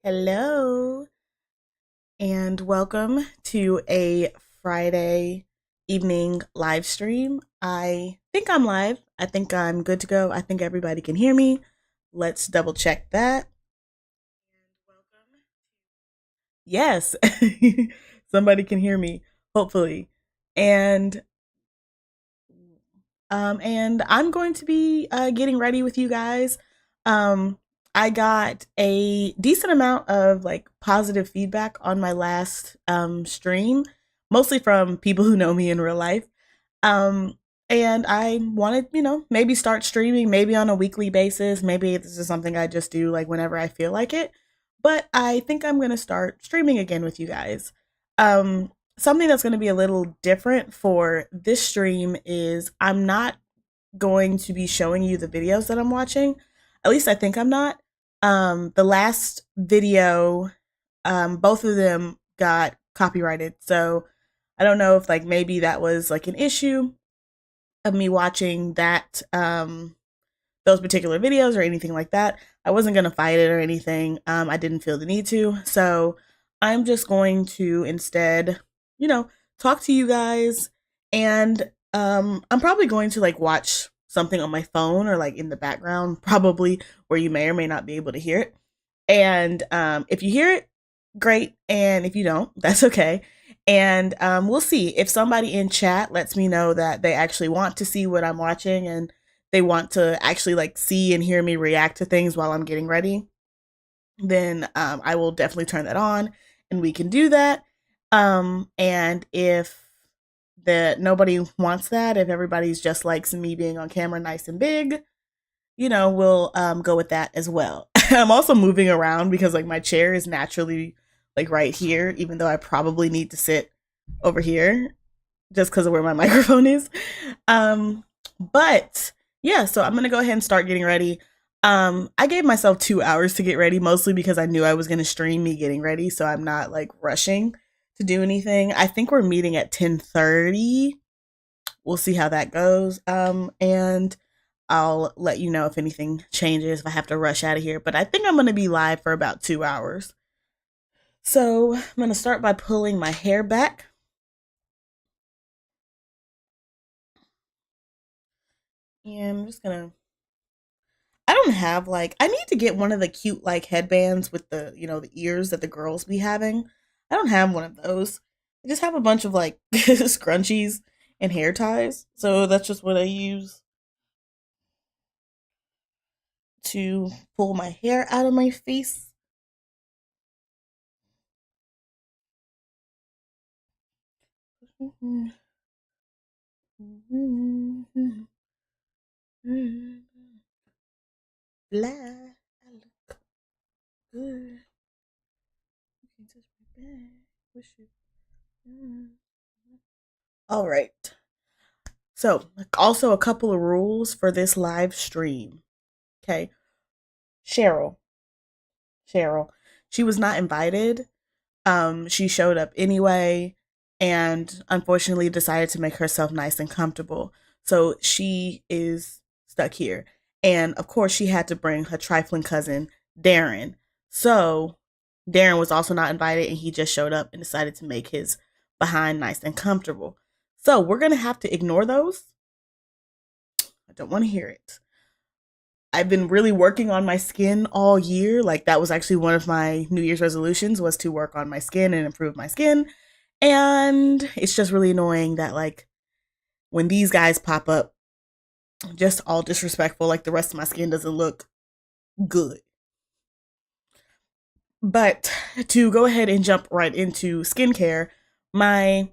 Hello, and welcome to a Friday evening live stream. I think I'm live. I think I'm good to go. I think everybody can hear me. Let's double check that. Yes, somebody can hear me, hopefully. And and I'm going to be getting ready with you guys. Um, I got a decent amount of like positive feedback on my last stream, mostly from people who know me in real life. Um, and I wanted, maybe start streaming, maybe on a weekly basis. Maybe this is something I just do like whenever I feel like it. But I think I'm going to start streaming again with you guys. Something that's going to be a little different for this stream is I'm not going to be showing you the videos that I'm watching. At least I think I'm not. The last video, both of them got copyrighted. So I don't know if like maybe that was like an issue of me watching that those particular videos or anything like that. I wasn't gonna fight it or anything. I didn't feel the need to. So I'm just going to instead, you know, talk to you guys and I'm probably going to like watch something on my phone or like in the background, probably where you may or may not be able to hear it. And if you hear it, great. And if you don't, that's okay. And we'll see if somebody in chat lets me know that they actually want to see what I'm watching and they want to actually like see and hear me react to things while I'm getting ready, then I will definitely turn that on and we can do that. And if nobody wants that, if everybody's just likes me being on camera nice and big, we'll go with that as well. I'm also moving around because like my chair is naturally like right here, even though I probably need to sit over here just because of where my microphone is. But yeah, so I'm gonna go ahead and start getting ready. I gave myself 2 hours to get ready, mostly because I knew I was gonna stream me getting ready, so I'm not like rushing to do anything. I think we're meeting at 10:30. We'll see how that goes. And I'll let you know if anything changes, if I have to rush out of here. But I think I'm gonna be live for about 2 hours. So I'm gonna start by pulling my hair back. And I'm just gonna I don't have like I need to get one of the cute like headbands with the the ears that the girls be having. I don't have one of those. I just have a bunch of like scrunchies and hair ties. So that's just what I use to pull my hair out of my face. Blah, I look good. You can touch my back. Wish you. All right. So, also a couple of rules for this live stream. Okay. Cheryl. Cheryl. She was not invited. She showed up anyway and unfortunately decided to make herself nice and comfortable. So she is stuck here. And of course, she had to bring her trifling cousin, Darren. So Darren was also not invited and he just showed up and decided to make his behind nice and comfortable. So we're going to have to ignore those. I don't want to hear it. I've been really working on my skin all year. Like that was actually one of my New Year's resolutions was to work on my skin and improve my skin. And it's just really annoying that like when these guys pop up, just all disrespectful, like the rest of my skin doesn't look good. But to go ahead and jump right into skincare, my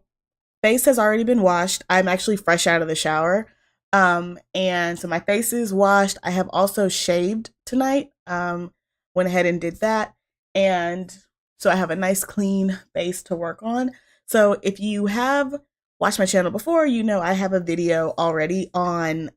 face has already been washed. I'm actually fresh out of the shower. And so my face is washed. I have also shaved tonight. Went ahead and did that. And so I have a nice clean face to work on. So if you have watched my channel before, you know I have a video already on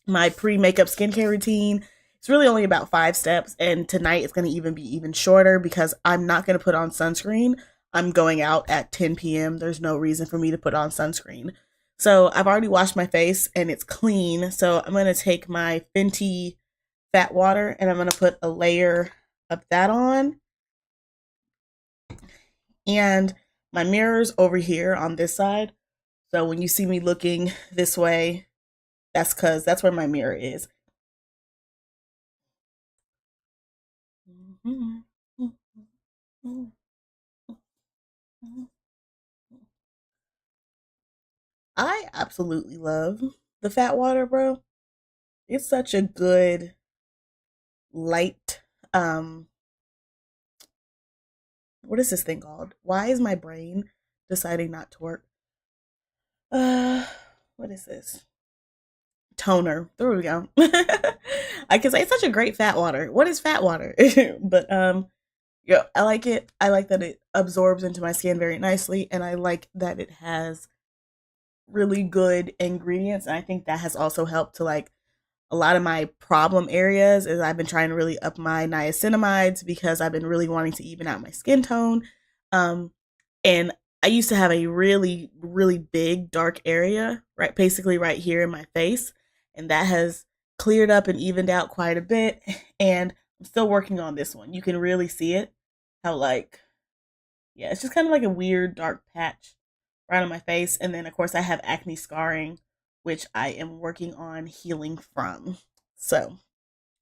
my pre-makeup skincare routine. It's really only about 5 steps, and tonight it's going to even be even shorter because I'm not going to put on sunscreen. I'm going out at 10 p.m. There's no reason for me to put on sunscreen. So I've already washed my face and it's clean. So I'm going to take my Fenty Fat Water and I'm going to put a layer up that on. And my mirror's over here on this side. So when you see me looking this way, that's because that's where my mirror is. I absolutely love the fat water, bro. It's such a good light. What is this thing called? Why is my brain deciding not to work? Uh, what is this? Toner. There we go. I can say it's such a great fat water. What is fat water? But yeah, I like it. I like that it absorbs into my skin very nicely, and I like that it has really good ingredients. And I think that has also helped to like a lot of my problem areas is I've been trying to really up my niacinamides because I've been really wanting to even out my skin tone. Um, and I used to have a really, really big dark area, right, basically right here in my face. And that has cleared up and evened out quite a bit. And I'm still working on this one. You can really see it. How, like, yeah, it's just kind of like a weird dark patch right on my face. And then, of course, I have acne scarring, which I am working on healing from. So,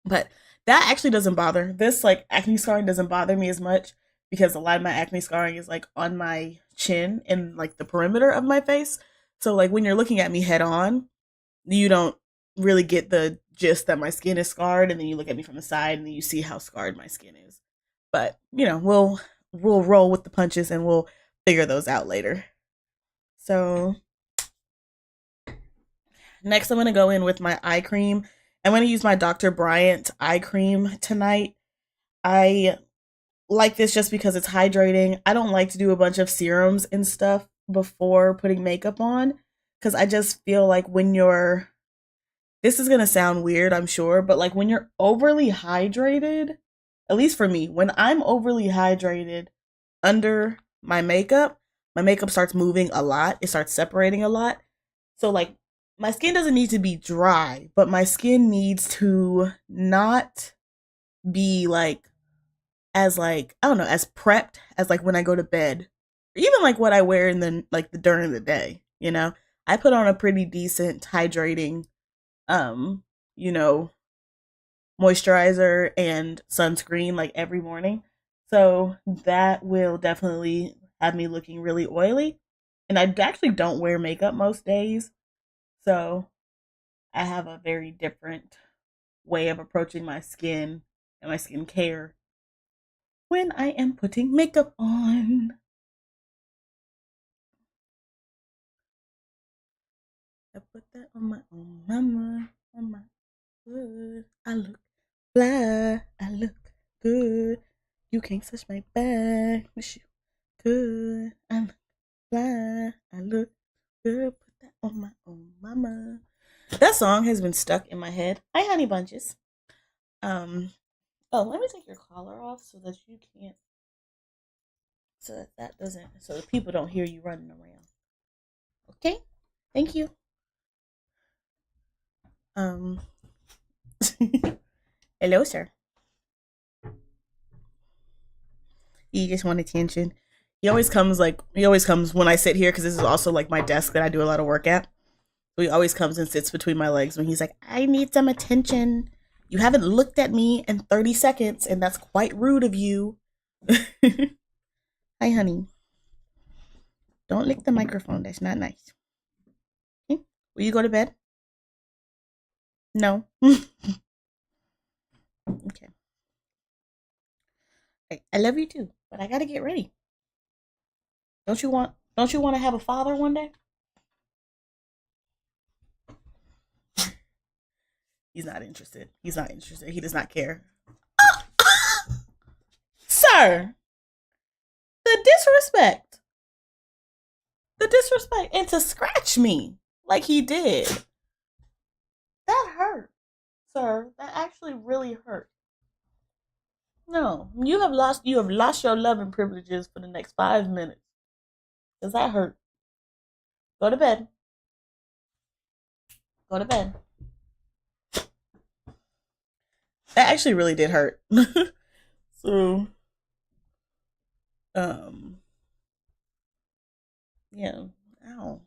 but that actually doesn't bother. This, like, acne scarring doesn't bother me as much because a lot of my acne scarring is like on my chin and like the perimeter of my face. So, like, when you're looking at me head on, you don't really get the gist that my skin is scarred. And then you look at me from the side and then you see how scarred my skin is. But, you know, we'll roll with the punches and we'll figure those out later. So next I'm gonna go in with my eye cream. I'm gonna use my Dr. Bryant eye cream tonight. I like this just because it's hydrating. I don't like to do a bunch of serums and stuff before putting makeup on because I just feel like when you're this is gonna sound weird, I'm sure, but like when you're overly hydrated, at least for me, when I'm overly hydrated under my makeup starts moving a lot. It starts separating a lot. So like my skin doesn't need to be dry, but my skin needs to not be like as like I don't know, as prepped as like when I go to bed. Or even like what I wear in the like the during the day, you know. I put on a pretty decent hydrating um, you know, moisturizer and sunscreen like every morning. So that will definitely have me looking really oily. And I actually don't wear makeup most days. So I have a very different way of approaching my skin and my skin care when I am putting makeup on. I put that on my own mama, on my good. I look fly, I look good. You can't touch my back, miss you good. I look fly, I look good. Put that on my own mama. That song has been stuck in my head. Hi, honey bunches. Um. Oh, let me take your collar off so that you can't. So that doesn't. So that people don't hear you running around. Okay. Thank you. Um. Hello, sir. He just want attention. He always comes when I sit here because this is also like my desk that I do a lot of work at. So he always comes and sits between my legs when he's like, I need some attention. You haven't looked at me in 30 seconds, and that's quite rude of you. Hi, honey. Don't lick the microphone. That's not nice. Okay? Will you go to bed? No. Okay. I love you too, but I gotta get ready. Don't you want to have a father one day? He's not interested. He's not interested. He does not care. Sir, the disrespect. The disrespect. And to scratch me like he did. That hurt. Sir, that actually really hurt. No. You have lost your loving privileges for the next 5 minutes. Does that hurt? Go to bed. Go to bed. That actually really did hurt. So, um, yeah. Ow.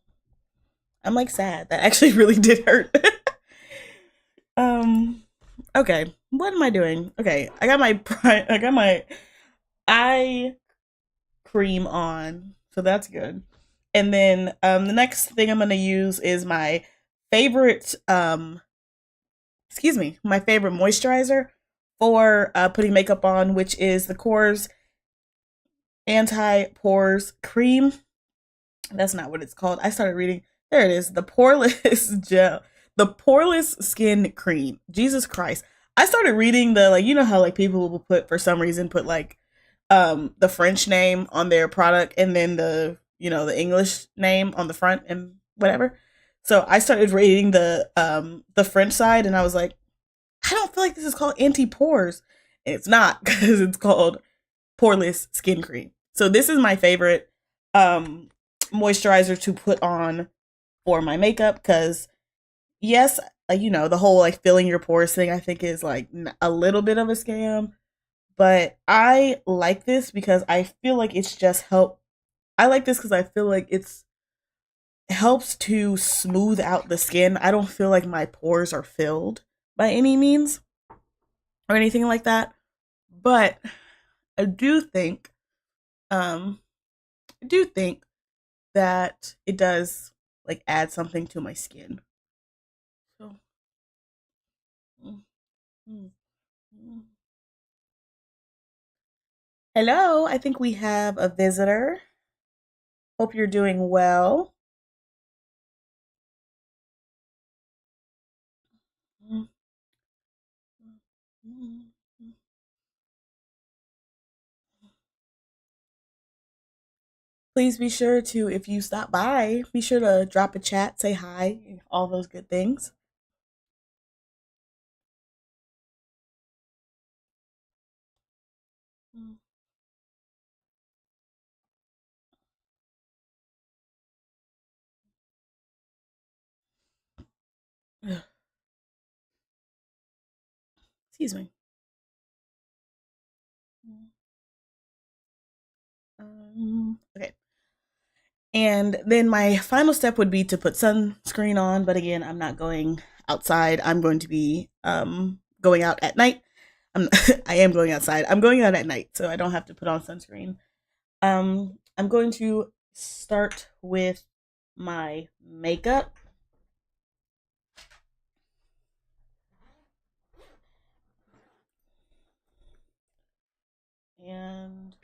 I'm like sad. That actually really did hurt. um, okay. What am I doing? Okay, I got my eye cream on, so that's good. And then the next thing I'm gonna use is my favorite my favorite moisturizer for putting makeup on, which is the Core's anti pores cream. That's not what it's called. I started reading. There it is. The poreless gel, the poreless skin cream. Jesus Christ! I started reading the, like, you know how like people will put, for some reason, put like the French name on their product and then the, you know, the English name on the front and whatever. So I started reading the French side, and I was like, I don't feel like this is called anti pores, and it's not, because it's called poreless skin cream. So this is my favorite moisturizer to put on for my makeup, because yes, like, you know, the whole like filling your pores thing, I think is like a little bit of a scam, but I like this because I feel like it's just help. I like this because I feel like it's helps to smooth out the skin. I don't feel like my pores are filled by any means or anything like that, but I do think um I do think that it does like add something to my skin. So, mm, mm, mm. Hello, I think we have a visitor. Hope you're doing well. Mm, mm, mm. Please be sure to, if you stop by, be sure to drop a chat, say hi, and all those good things. Mm. Excuse me. Okay. And then my final step would be to put sunscreen on, but again, I'm not going outside. I'm going to be going out at night. I am going outside. I'm going out at night, so I don't have to put on sunscreen. I'm going to start with my makeup. And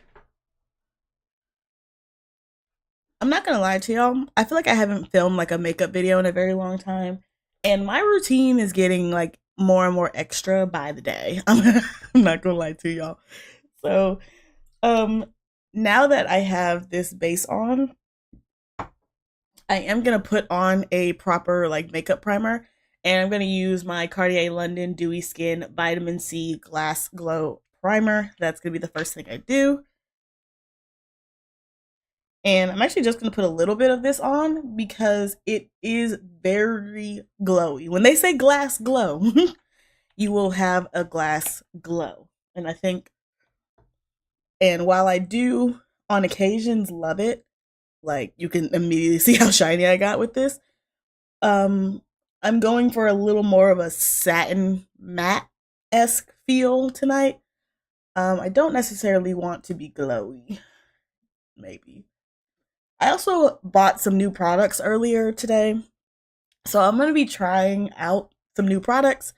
I'm not gonna lie to y'all. I feel like I haven't filmed like a makeup video in a very long time, and my routine is getting like more and more extra by the day. I'm not gonna lie to y'all. So, um, now that I have this base on, I am gonna put on a proper like makeup primer, and I'm gonna use my Cartier London Dewy Skin Vitamin C Glass Glow Primer. That's gonna be the first thing I do. And I'm actually just going to put a little bit of this on because it is very glowy. When they say glass glow, you will have a glass glow. And I think, and while I do on occasions love it, like you can immediately see how shiny I got with this, um, I'm going for a little more of a satin matte-esque feel tonight. I don't necessarily want to be glowy, maybe. I also bought some new products earlier today. So I'm going to be trying out some new products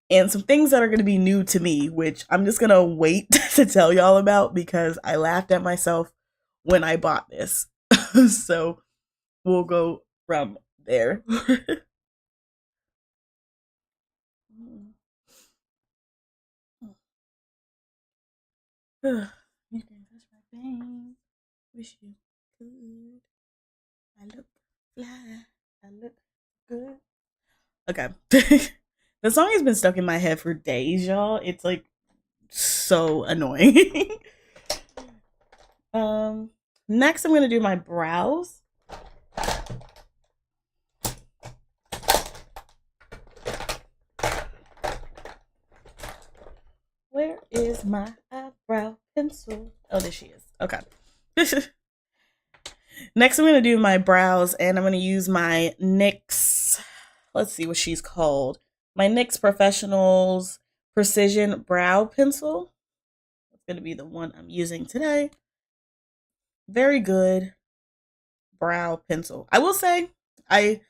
and some things that are going to be new to me, which I'm just going to wait to tell y'all about because I laughed at myself when I bought this. So we'll go from there. You can touch my veins. Wish you could. I look fly. I look good. Okay. The song has been stuck in my head for days, y'all. It's like so annoying. um Next I'm gonna do my brows. Where is my eyebrow pencil. Oh, there she is. Okay. Next, I'm going to do my brows, and I'm going to use my NYX. Let's see what she's called. My NYX Professionals Precision Brow Pencil. It's going to be the one I'm using today. Very good brow pencil. I will say, I,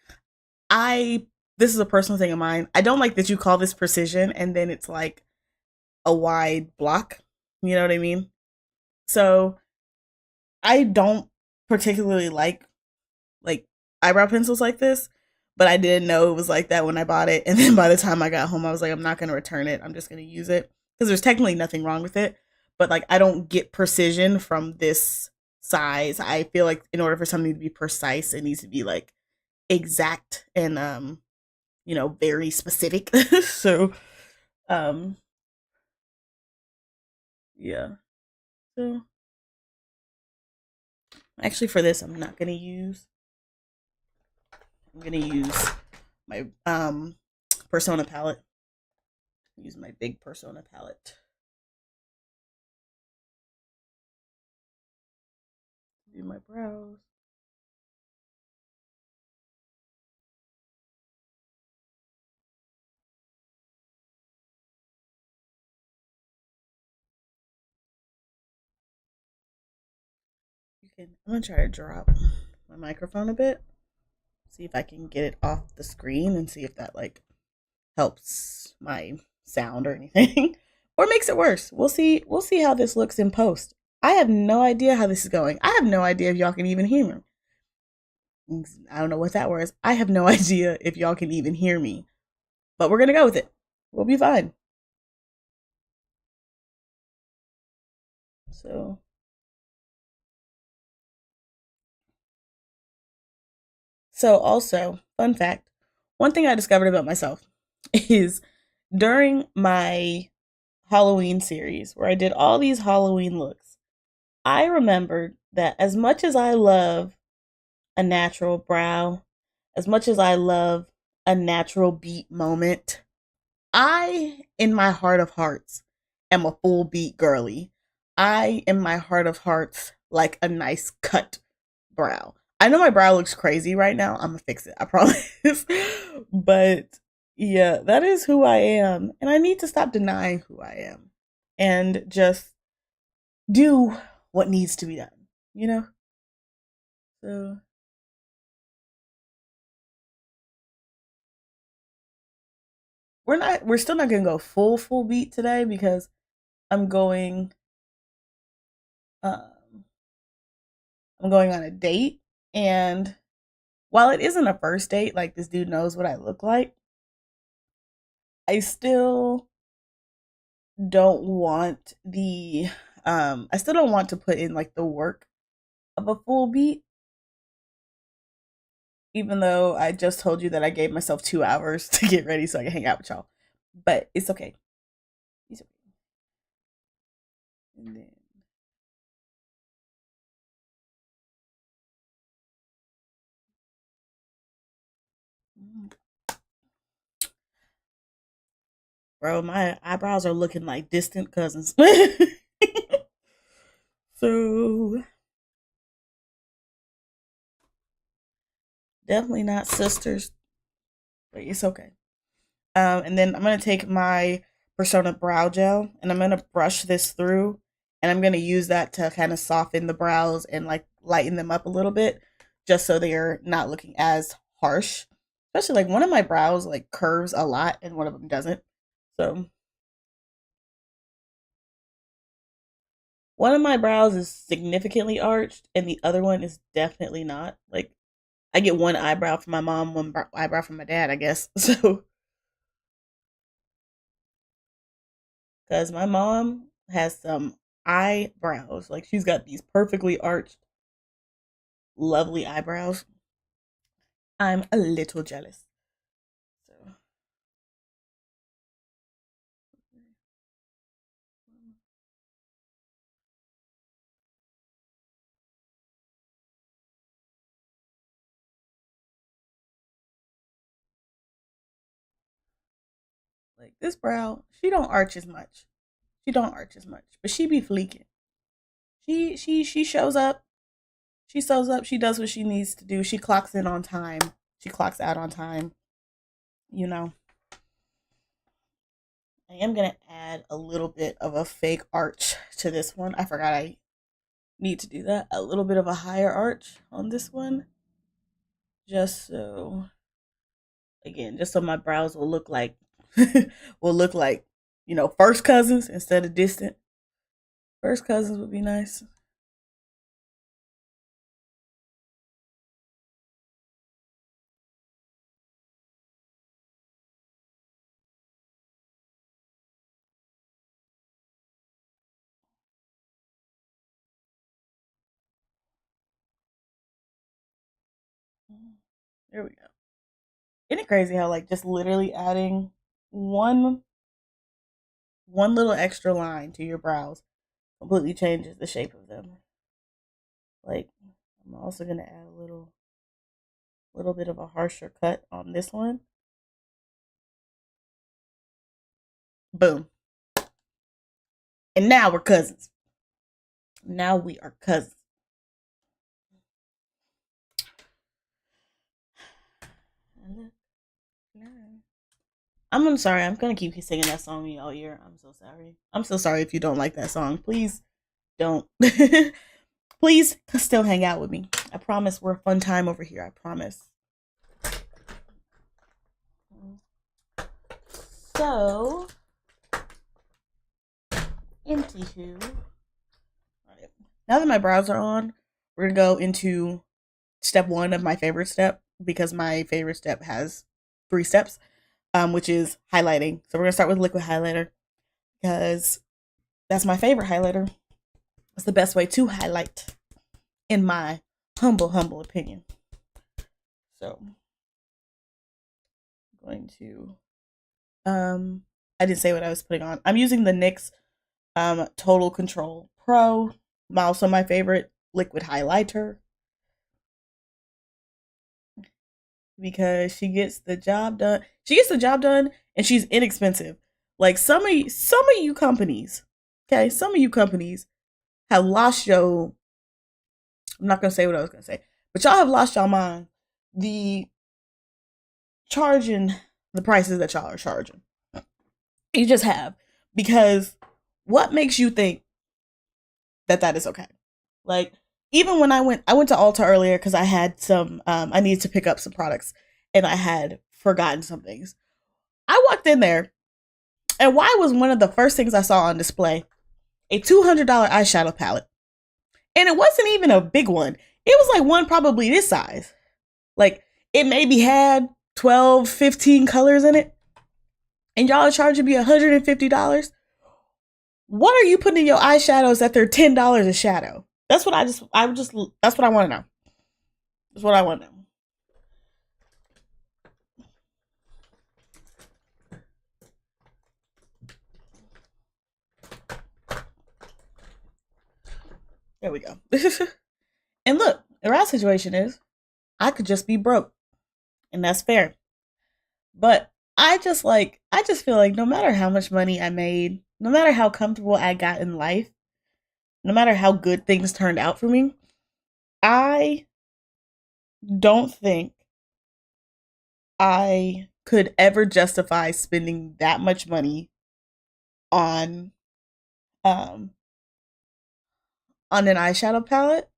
I, this is a personal thing of mine. I don't like that you call this precision, and then it's like a wide block. You know what I mean? So I don't particularly like eyebrow pencils like this, but I didn't know it was like that when I bought it. And then by the time I got home, I was like, I'm not going to return it. I'm just going to use it because there's technically nothing wrong with it. But like, I don't get precision from this size. I feel like in order for something to be precise, it needs to be like exact and, very specific. So, um, yeah. So actually, for this, I'm not going to use. I'm going to use my Persona palette. Use my big Persona palette. Do my brows. I'm gonna try to drop my microphone a bit. See if I can get it off the screen and see if that like helps my sound or anything. Or makes it worse. We'll see how this looks in post. I have no idea how this is going. I have no idea if y'all can even hear me. I don't know what that was. I have no idea if y'all can even hear me. But we're gonna go with it. We'll be fine. So also, fun fact, one thing I discovered about myself is during my Halloween series where I did all these Halloween looks, I remembered that as much as I love a natural brow, as much as I love a natural beat moment, I, in my heart of hearts, am a full beat girly. I, in my heart of hearts, like a nice cut brow. I know my brow looks crazy right now. I'm gonna fix it, I promise. But yeah, that is who I am. And I need to stop denying who I am and just do what needs to be done, you know? So we're still not gonna go full beat today because I'm going um I'm going on a date, and while it isn't a first date, like this dude knows what I look like, I still don't want the I still don't want to put in like the work of a full beat, even though I just told you that I gave myself 2 hours to get ready so I can hang out with y'all. But it's okay. It's okay. And then bro, my eyebrows are looking like distant cousins. So definitely not sisters, but it's okay. And then I'm gonna take my Persona brow gel and I'm gonna brush this through, and I'm gonna use that to kind of soften the brows and like lighten them up a little bit, just so they're not looking as harsh. Especially like one of my brows like curves a lot and one of them doesn't. So one of my brows is significantly arched and the other one is definitely not. Like I get one eyebrow from my mom, one eyebrow from my dad, I guess. So because my mom has some eyebrows. Like she's got these perfectly arched, lovely eyebrows. I'm a little jealous. So like this brow, she don't arch as much. She don't arch as much, but she be fleeking. She shows up. She shows up. She does what she needs to do. She clocks in on time. She clocks out on time. You know. I am gonna add a little bit of a fake arch to this one. I forgot I need to do that. A little bit of a higher arch on this one. Just so, again, just so my brows will look like will look like, first cousins instead of distant. First cousins would be nice. There we go. Isn't it crazy how like just literally adding one one little extra line to your brows completely changes the shape of them. Like, I'm also gonna add a little bit of a harsher cut on this one. Boom. And now we're cousins. Now we are cousins. I'm sorry. I'm gonna keep singing that song all year. I'm so sorry. I'm so sorry if you don't like that song. Please don't. Please still hang out with me. I promise we're a fun time over here. I promise. So, anywho, right. Now that my brows are on, we're gonna go into step one of my favorite step, because my favorite step has 3 steps, which is highlighting. So we're gonna start with liquid highlighter because that's my favorite highlighter. It's the best way to highlight, in my humble opinion. So I'm going to I didn't say what I was putting on. I'm using the NYX Total Control Pro, also my favorite liquid highlighter, because she gets the job done. She gets the job done, and she's inexpensive. Like some of you companies, okay, some of you companies have lost your. I'm not gonna say what I was gonna say, but y'all have lost y'all mind. The charging the prices that y'all are charging, you just have, because what makes you think that is okay? Like, even when I went to Ulta earlier because I had some I needed to pick up some products and I had forgotten some things. I walked in there, and why was one of the first things I saw on display a $200 eyeshadow palette? And it wasn't even a big one. It was like one probably this size. Like, it maybe had 12, 15 colors in it. And y'all are charging me $150? What are you putting in your eyeshadows that they're $10 a shadow? That's what that's what I want to know. That's what I want to know. There we go. And look, the real situation is I could just be broke, and that's fair. But I just feel like no matter how much money I made, no matter how comfortable I got in life, no matter how good things turned out for me, I don't think I could ever justify spending that much money on um on an eyeshadow palette.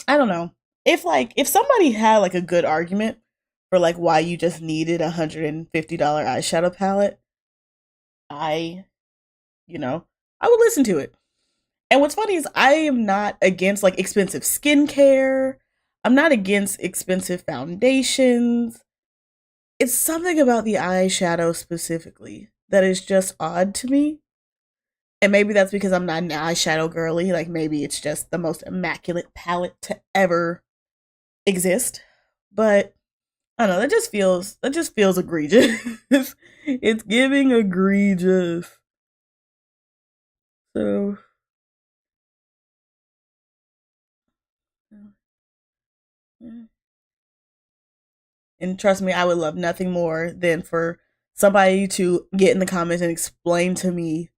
I don't know. If somebody had like a good argument for like why you just needed $150 eyeshadow palette, I I would listen to it. And what's funny is I am not against like expensive skincare. I'm not against expensive foundations. It's something about the eyeshadow specifically that is just odd to me. And maybe that's because I'm not an eyeshadow girly. Like, maybe it's just the most immaculate palette to ever exist. But I don't know, that just feels egregious. It's giving egregious. So, and trust me, I would love nothing more than for somebody to get in the comments and explain to me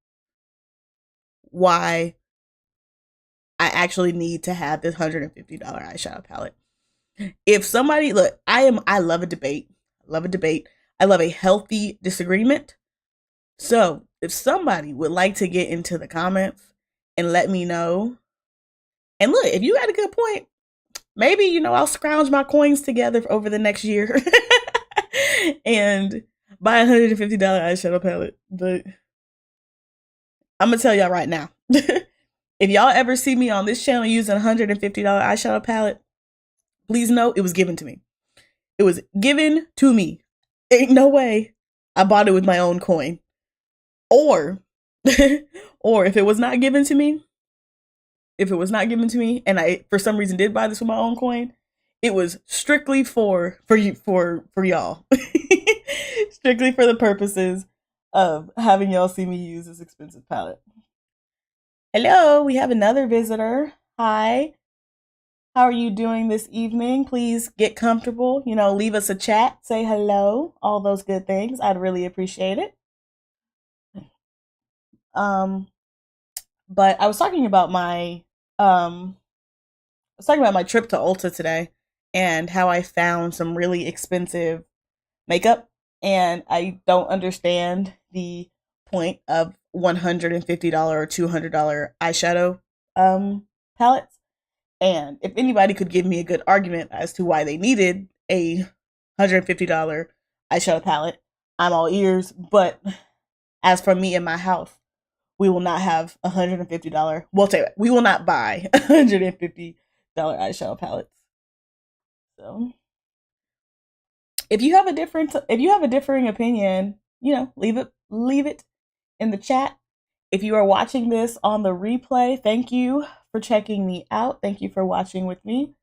why I actually need to have this $150 eyeshadow palette. If somebody, look, I love a debate. Love a debate. I love a healthy disagreement. So if somebody would like to get into the comments and let me know, and look, if you got a good point, maybe, I'll scrounge my coins together over the next year and buy a $150 eyeshadow palette. But I'm gonna tell y'all right now, if y'all ever see me on this channel using a $150 eyeshadow palette, please know it was given to me. It was given to me. Ain't no way I bought it with my own coin. Or, or if it was not given to me, and I for some reason did buy this with my own coin, it was strictly for y'all. Strictly for the purposes of having y'all see me use this expensive palette. Hello, we have another visitor. Hi. How are you doing this evening? Please get comfortable, leave us a chat, say hello, all those good things. I'd really appreciate it. But I was talking about my trip to Ulta today and how I found some really expensive makeup, and I don't understand the point of $150 or $200 eyeshadow palettes. And if anybody could give me a good argument as to why they needed a $150 eyeshadow palette, I'm all ears. But as for me and my house, we will not have $150. We'll say we will not buy $150 eyeshadow palettes. So if you have a differing opinion, leave it in the chat. If you are watching this on the replay, thank you for checking me out. Thank you for watching with me.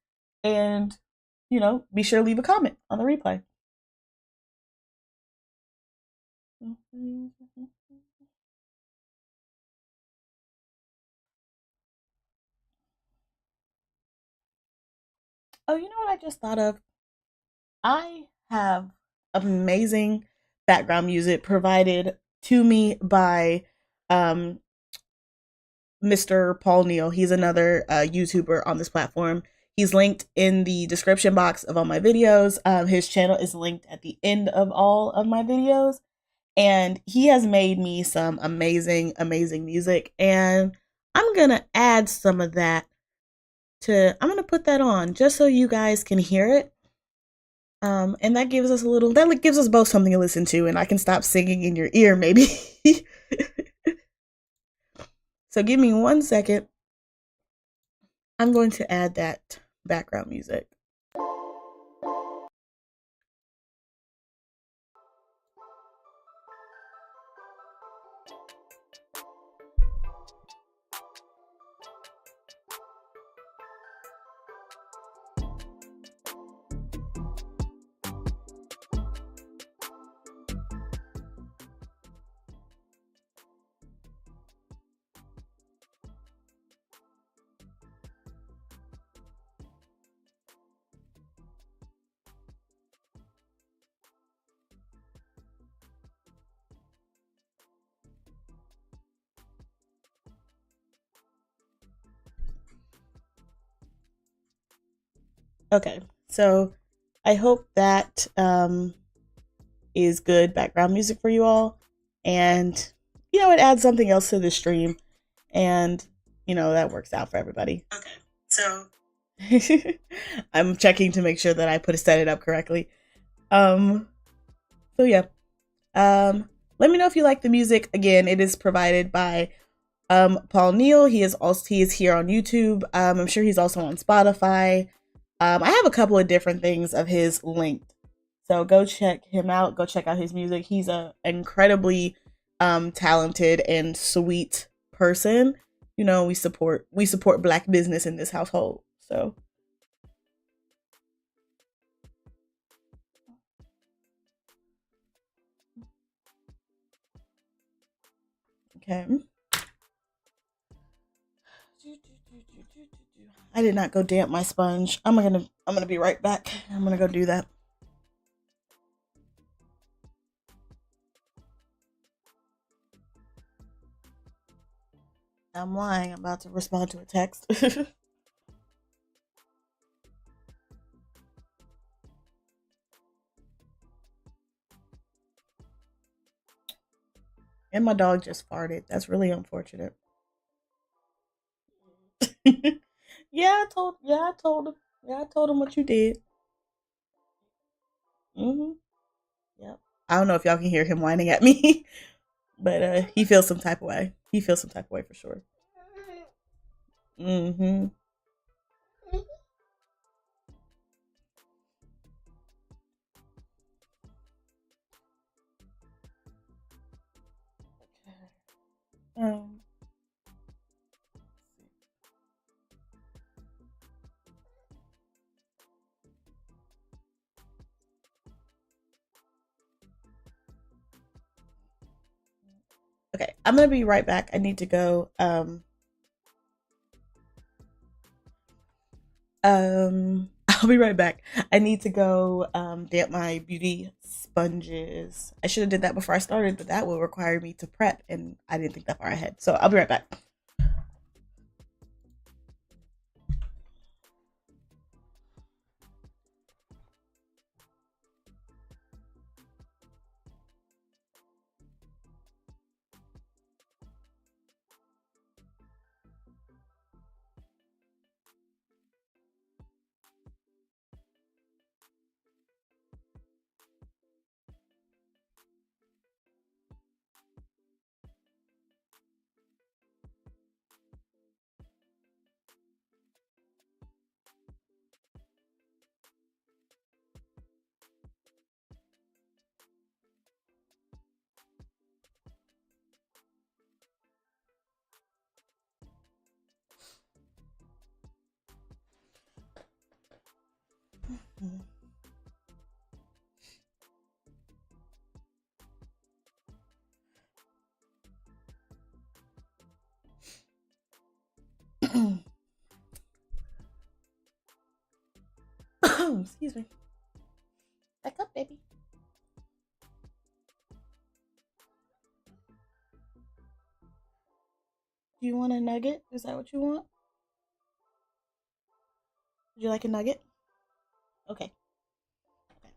And, be sure to leave a comment on the replay. Oh, you know what I just thought of? I have amazing background music provided to me by Mr. Paul Neal. He's another YouTuber on this platform. He's linked in the description box of all my videos. His channel is linked at the end of all of my videos. And he has made me some amazing, amazing music. And I'm going to add some of that I'm going to put that on just so you guys can hear it. And that gives us that gives us both something to listen to, and I can stop singing in your ear maybe. So give me 1 second. I'm going to add that background music. Okay, so I hope that is good background music for you all, and it adds something else to the stream, and that works out for everybody. Okay, so I'm checking to make sure that I set it up correctly. So yeah, let me know if you like the music. Again, it is provided by Paul Neal. He is here on YouTube. I'm sure he's also on Spotify. I have a couple of different things of his linked, so go check him out. Go check out his music. He's an incredibly talented and sweet person. We support Black business in this household. So okay. I did not go damp my sponge. I'm gonna be right back. I'm gonna go do that. I'm lying. I'm about to respond to a text. And my dog just farted. That's really unfortunate. Yeah, I told him. Yeah, I told him what you did. Mhm. Yep. I don't know if y'all can hear him whining at me, but he feels some type of way. He feels some type of way for sure. Mhm. Um. Okay, I'm gonna be right back. I need to go. I'll be right back. I need to go damp my beauty sponges. I should have did that before I started, but that will require me to prep, and I didn't think that far ahead. So I'll be right back. Excuse me. Back up, baby. Do you want a nugget? Is that what you want? Would you like a nugget? Okay. Okay.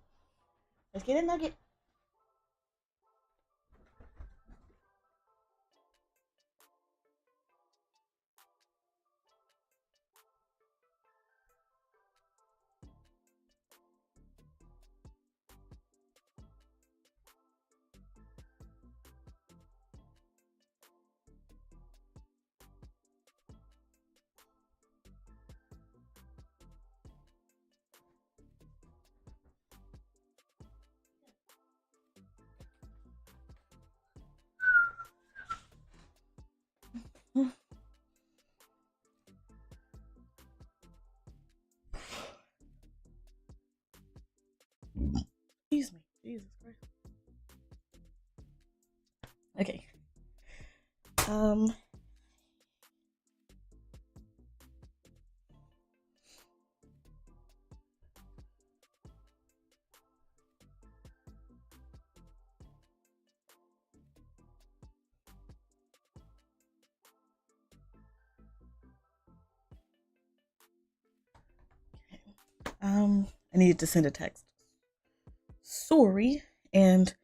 Let's get a nugget. Excuse me. Jesus Christ. Okay. Um. I needed to send a text. Sorry, and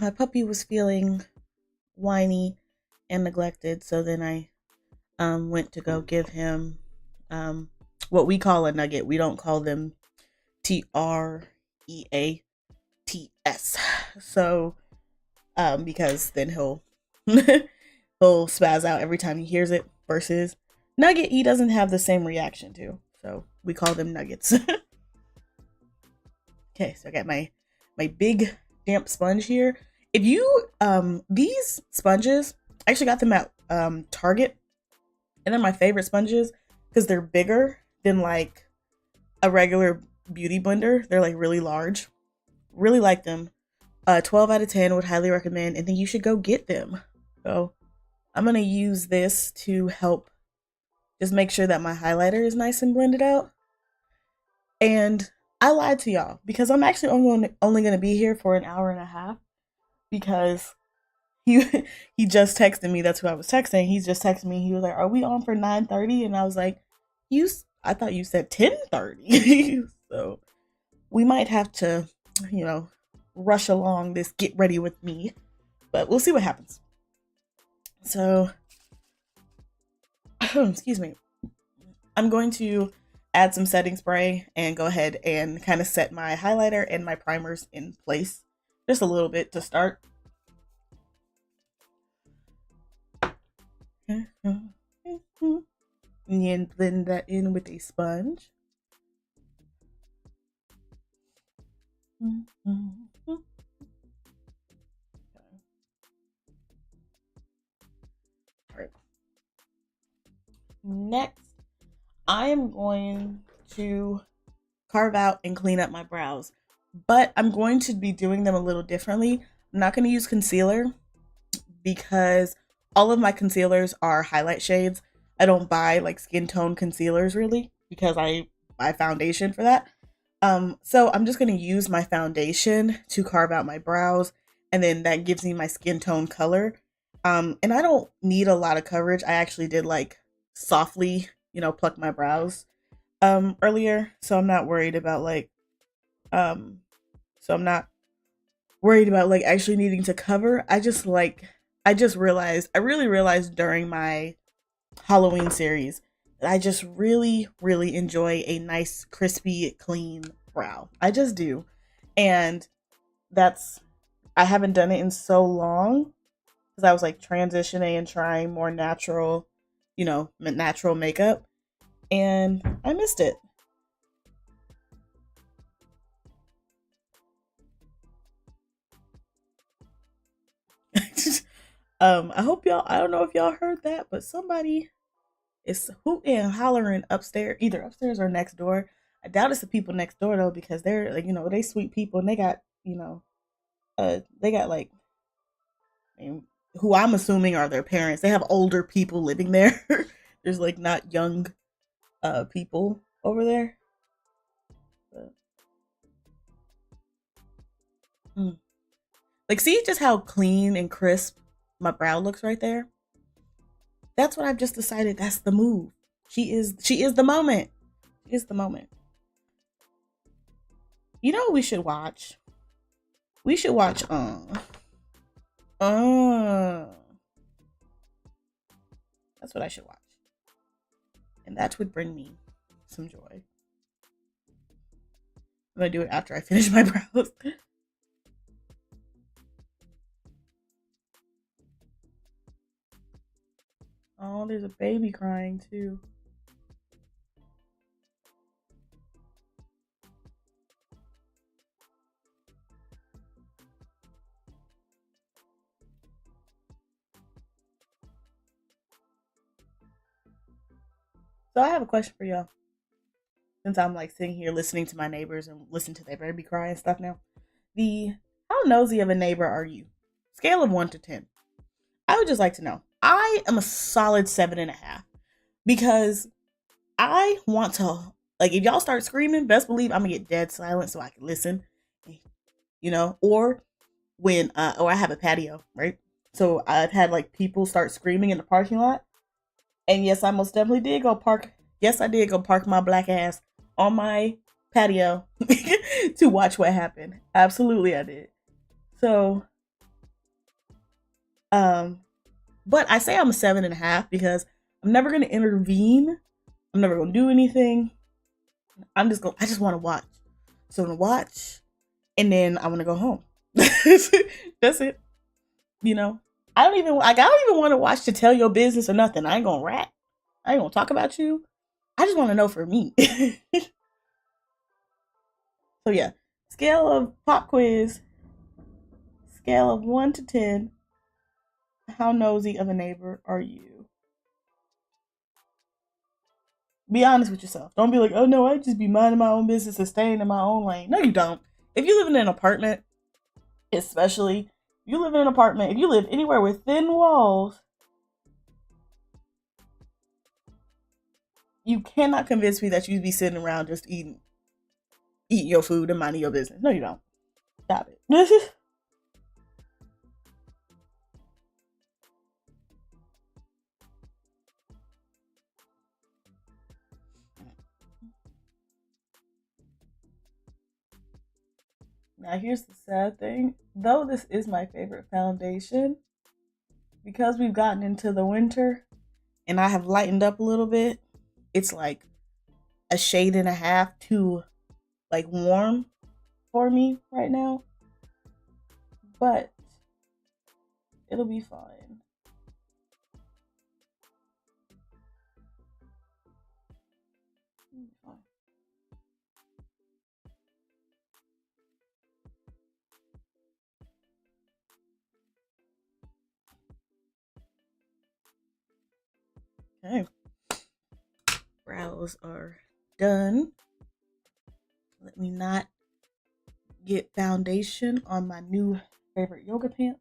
my puppy was feeling whiny and neglected, so then I went to go give him um what we call a nugget. We don't call them TREATS. So because then he'll he'll spaz out every time he hears it versus nugget he doesn't have the same reaction to. So we call them nuggets. Okay, so I got my big damp sponge here. If you these sponges, I actually got them at Target, and they're my favorite sponges because they're bigger than like a regular beauty blender. They're like really large. Really like them. 12 out of 10 would highly recommend, and think you should go get them. So I'm gonna use this to help just make sure that my highlighter is nice and blended out. And I lied to y'all because I'm actually only going to be here for an hour and a half because he he just texted me. That's who I was texting. He's just texting me. He was like, "Are we on for 9:30?" And I was like, I thought you said 10:30." So we might have to, you know, rush along this get ready with me, but we'll see what happens. So, excuse me. I'm going to add some setting spray and go ahead and kind of set my highlighter and my primers in place just a little bit to start. And blend that in with a sponge. Alright. Next, I am going to carve out and clean up my brows, but I'm going to be doing them a little differently. I'm not going to use concealer because all of my concealers are highlight shades. I don't buy like skin tone concealers really because I buy foundation for that. So I'm just going to use my foundation to carve out my brows, and then that gives me my skin tone color. And I don't need a lot of coverage. I actually did like softly, pluck my brows earlier, so I'm not worried about like so I'm not worried about like actually needing to cover. I really realized during my Halloween series that I just really, really enjoy a nice, crispy, clean brow. I just do. And I haven't done it in so long because I was like transitioning and trying more natural, natural makeup. And I missed it. I hope I don't know if y'all heard that, but somebody is hooting and hollering upstairs, either upstairs or next door. I doubt it's the people next door though, because they're like, they sweet people and they got, they got like, who I'm assuming are their parents. They have older people living there. There's like not young people over there. But, like, see just how clean and crisp my brow looks right there. That's what I've just decided. That's the move. She is the moment. She is the moment. You know what we should watch? We should watch that's what I should watch. And that would bring me some joy. I'm gonna do it after I finish my brows. Oh, there's a baby crying too. So I have a question for y'all. Since I'm like sitting here listening to my neighbors and listen to their baby cry and stuff now. How nosy of a neighbor are you? Scale of 1 to 10. I would just like to know. I am a solid 7.5 because I want to, like, if y'all start screaming, best believe I'm gonna get dead silent so I can listen, or or I have a patio, right? So I've had like people start screaming in the parking lot, and yes, I most definitely did go park. Yes, I did go park my black ass on my patio to watch what happened. Absolutely, I did. So, but I say I'm a 7.5 because I'm never gonna intervene. I'm never gonna do anything. I just want to watch. So I'm gonna watch, and then I'm gonna go home. That's it. I don't even want to watch to tell your business or nothing. I ain't gonna rat. I ain't gonna talk about you. I just want to know for me. So yeah, scale of pop quiz. Scale of 1 to 10. How nosy of a neighbor are you? Be honest with yourself. Don't be like, oh no, I just be minding my own business and staying in my own lane. No, you don't. If you live in an apartment, especially if you live in an apartment, if you live anywhere with thin walls, you cannot convince me that you'd be sitting around just eating your food and minding your business. No, you don't. Stop it. Now here's the sad thing. Though this is my favorite foundation, because we've gotten into the winter and I have lightened up a little bit, it's like a shade and a half too like warm for me right now. But it'll be fine. Okay. Brows are done. Let me not get foundation on my new favorite yoga pants.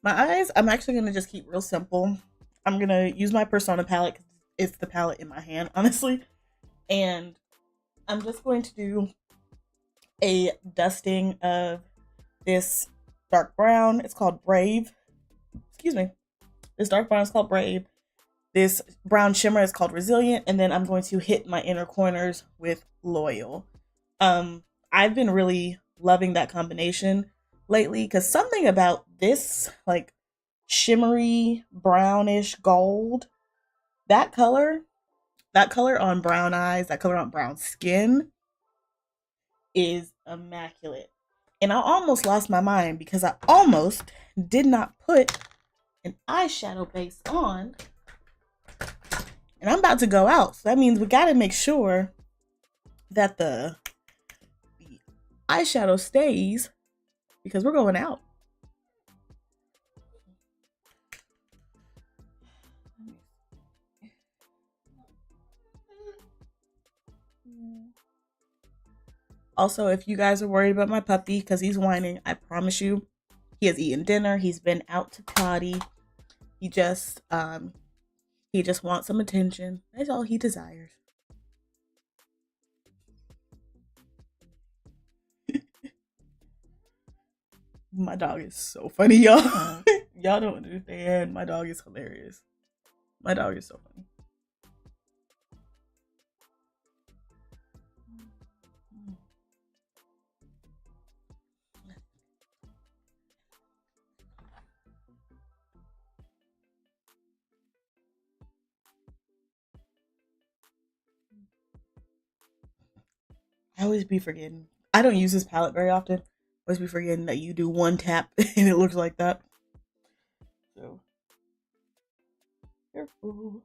My eyes, I'm actually going to just keep real simple. I'm going to use my Persona palette because it's the palette in my hand, honestly. And I'm just going to do a dusting of this dark brown. It's called Brave. Excuse me. This dark brown is called Brave. This brown shimmer is called Resilient. And then I'm going to hit my inner corners with Loyal. I've been really loving that combination lately because something about this like shimmery brownish gold, that color on brown eyes, that color on brown skin is immaculate. And I almost lost my mind because I almost did not put an eyeshadow base on. And I'm about to go out. So that means we got to make sure that the eyeshadow stays because we're going out. Also, if you guys are worried about my puppy because he's whining, I promise you, he has eaten dinner. He's been out to potty. He just wants some attention. That's all he desires. My dog is so funny, y'all. Y'all don't understand. My dog is hilarious. My dog is so funny. I always be forgetting. I don't use this palette very often. I always be forgetting that you do one tap and it looks like that. So careful.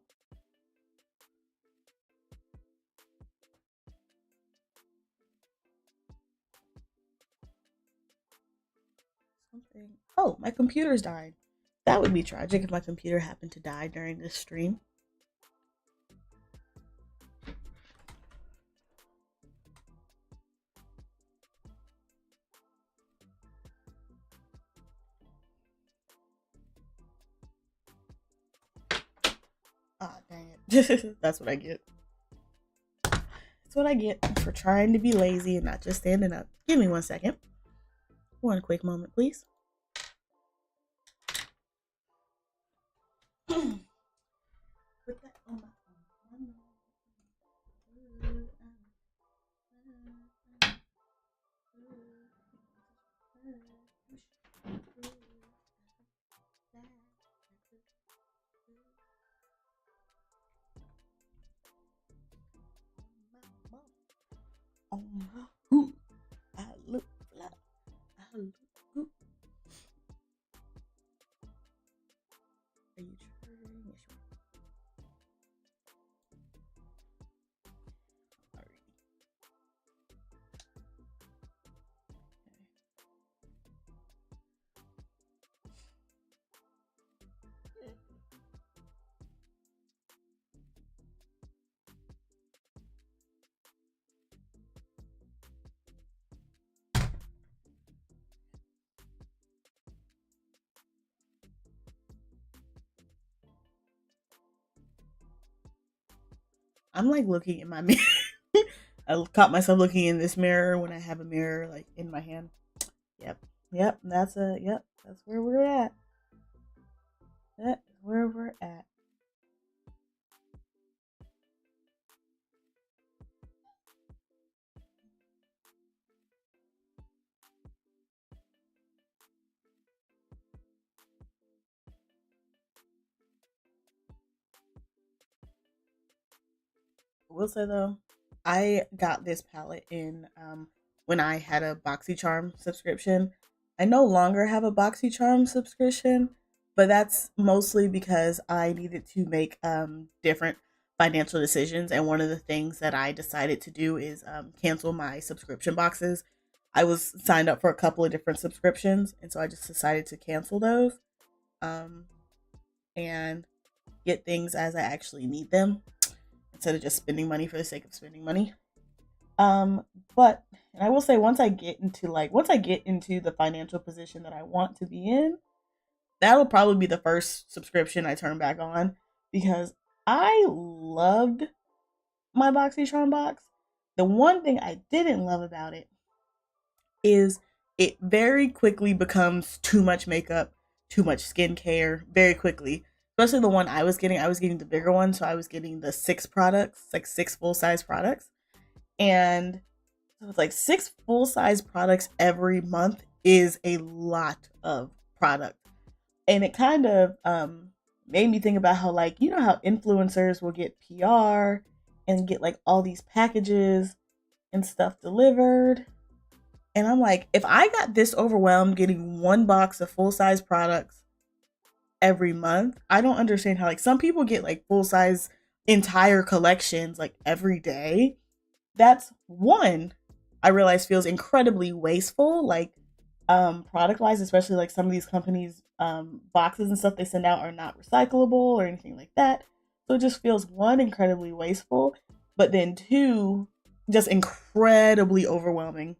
Something. Oh, my computer's dying. That would be tragic if my computer happened to die during this stream. Ah, dang it. That's what I get. That's what I get for trying to be lazy and not just standing up. Give me 1 second. One quick moment, please. Put that on my I look fly. I look good. Are you charging? Yes, you are. Alright. I'm like looking in my mirror. I caught myself looking in this mirror when I have a mirror like in my hand. Yep. Yep. That's where we're at. That's where we're at. will say though, I got this palette in when I had a BoxyCharm subscription. I no longer have a BoxyCharm subscription, but that's mostly because I needed to make different financial decisions. And one of the things that I decided to do is cancel my subscription boxes. I was signed up for a couple of different subscriptions, and so I just decided to cancel those um, and get things as I actually need them instead of just spending money for the sake of spending money. Um, but and I will say once I get into the financial position that I want to be in, that'll probably be the first subscription I turn back on because I loved my BoxyCharm box. The one thing I didn't love about it is it very quickly becomes too much makeup, too much skincare very quickly. Especially the one I was getting the bigger one, so I was getting the six products, like six full size products. And so it's like six full size products every month is a lot of product. And it kind of made me think about how, like, you know how influencers will get PR and get like all these packages and stuff delivered. And I'm like, if I got this overwhelmed getting one box of full size products every month, I don't understand how, like, some people get like full size entire collections like every day. That's one I realize feels incredibly wasteful, like product wise, especially like some of these companies boxes and stuff they send out are not recyclable or anything like that. So it just feels one incredibly wasteful, but then two just incredibly overwhelming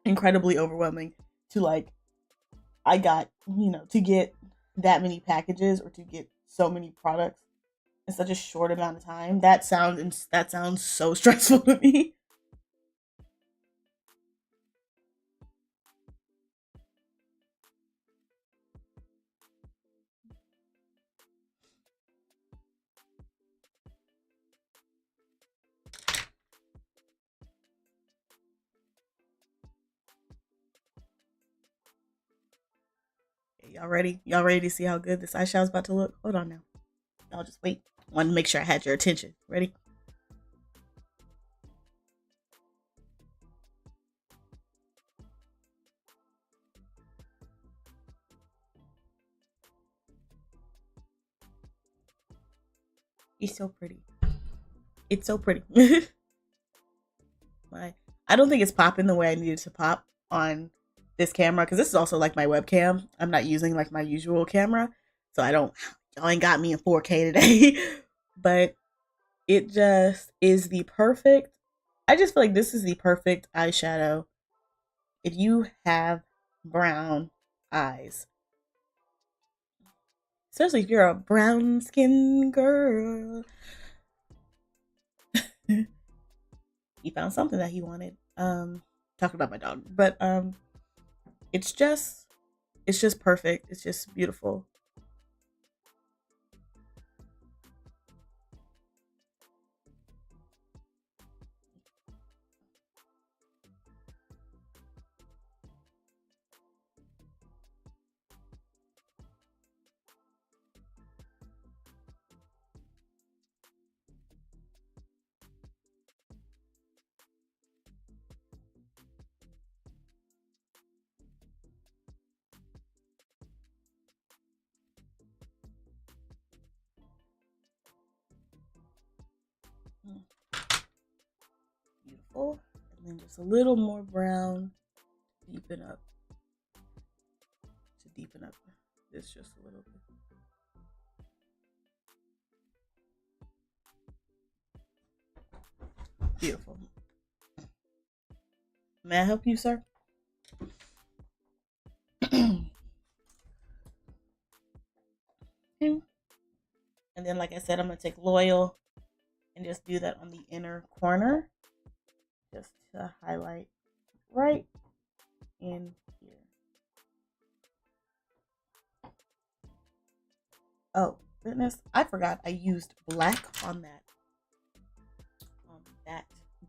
to like I got, you know, to get that many packages or to get so many products in such a short amount of time. That sounds so stressful to me. Okay, y'all ready? Y'all ready to see how good this eyeshadow's about to look? Hold on now. Y'all just wait. Wanted to make sure I had your attention. Ready? It's so pretty. It's so pretty. my I don't think it's popping the way I needed to pop on this camera because this is also like my webcam. I'm not using like my usual camera, so I don't. Y'all ain't got me in 4K today, but it just is the perfect. I just feel like this is the perfect eyeshadow if you have brown eyes, especially if you're a brown skin girl. He found something that he wanted. Talking about my dog, but it's just it's just perfect. It's just beautiful. Mm, beautiful. And then just a little more brown to deepen up this just a little bit. Beautiful. May I help you, sir? And then, like I said, I'm gonna take Loyal and just do that on the inner corner, just to highlight right in here. Oh goodness, I forgot I used black on that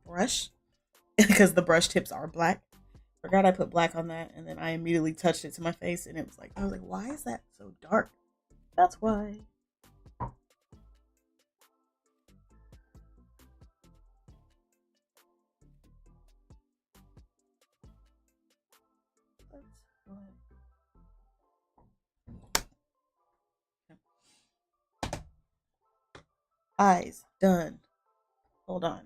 brush because the brush tips are black. Forgot I put black on that, and then I immediately touched it to my face, and it was like I was like, why is that so dark? That's why. Eyes done. Hold on.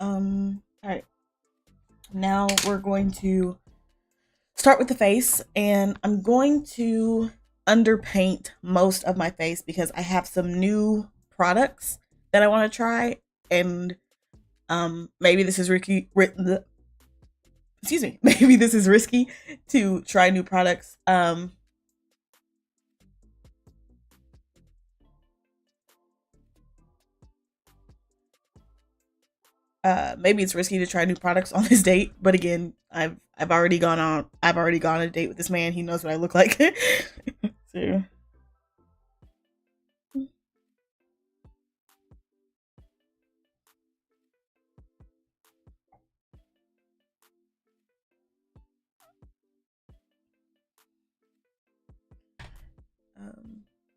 All right. Now we're going to start with the face, and I'm going to underpaint most of my face because I have some new products that I want to try, and maybe this is excuse me, maybe this is risky to try new products. Maybe it's risky to try new products on this date, but again, I've already gone on a date with this man. He knows what I look like. So,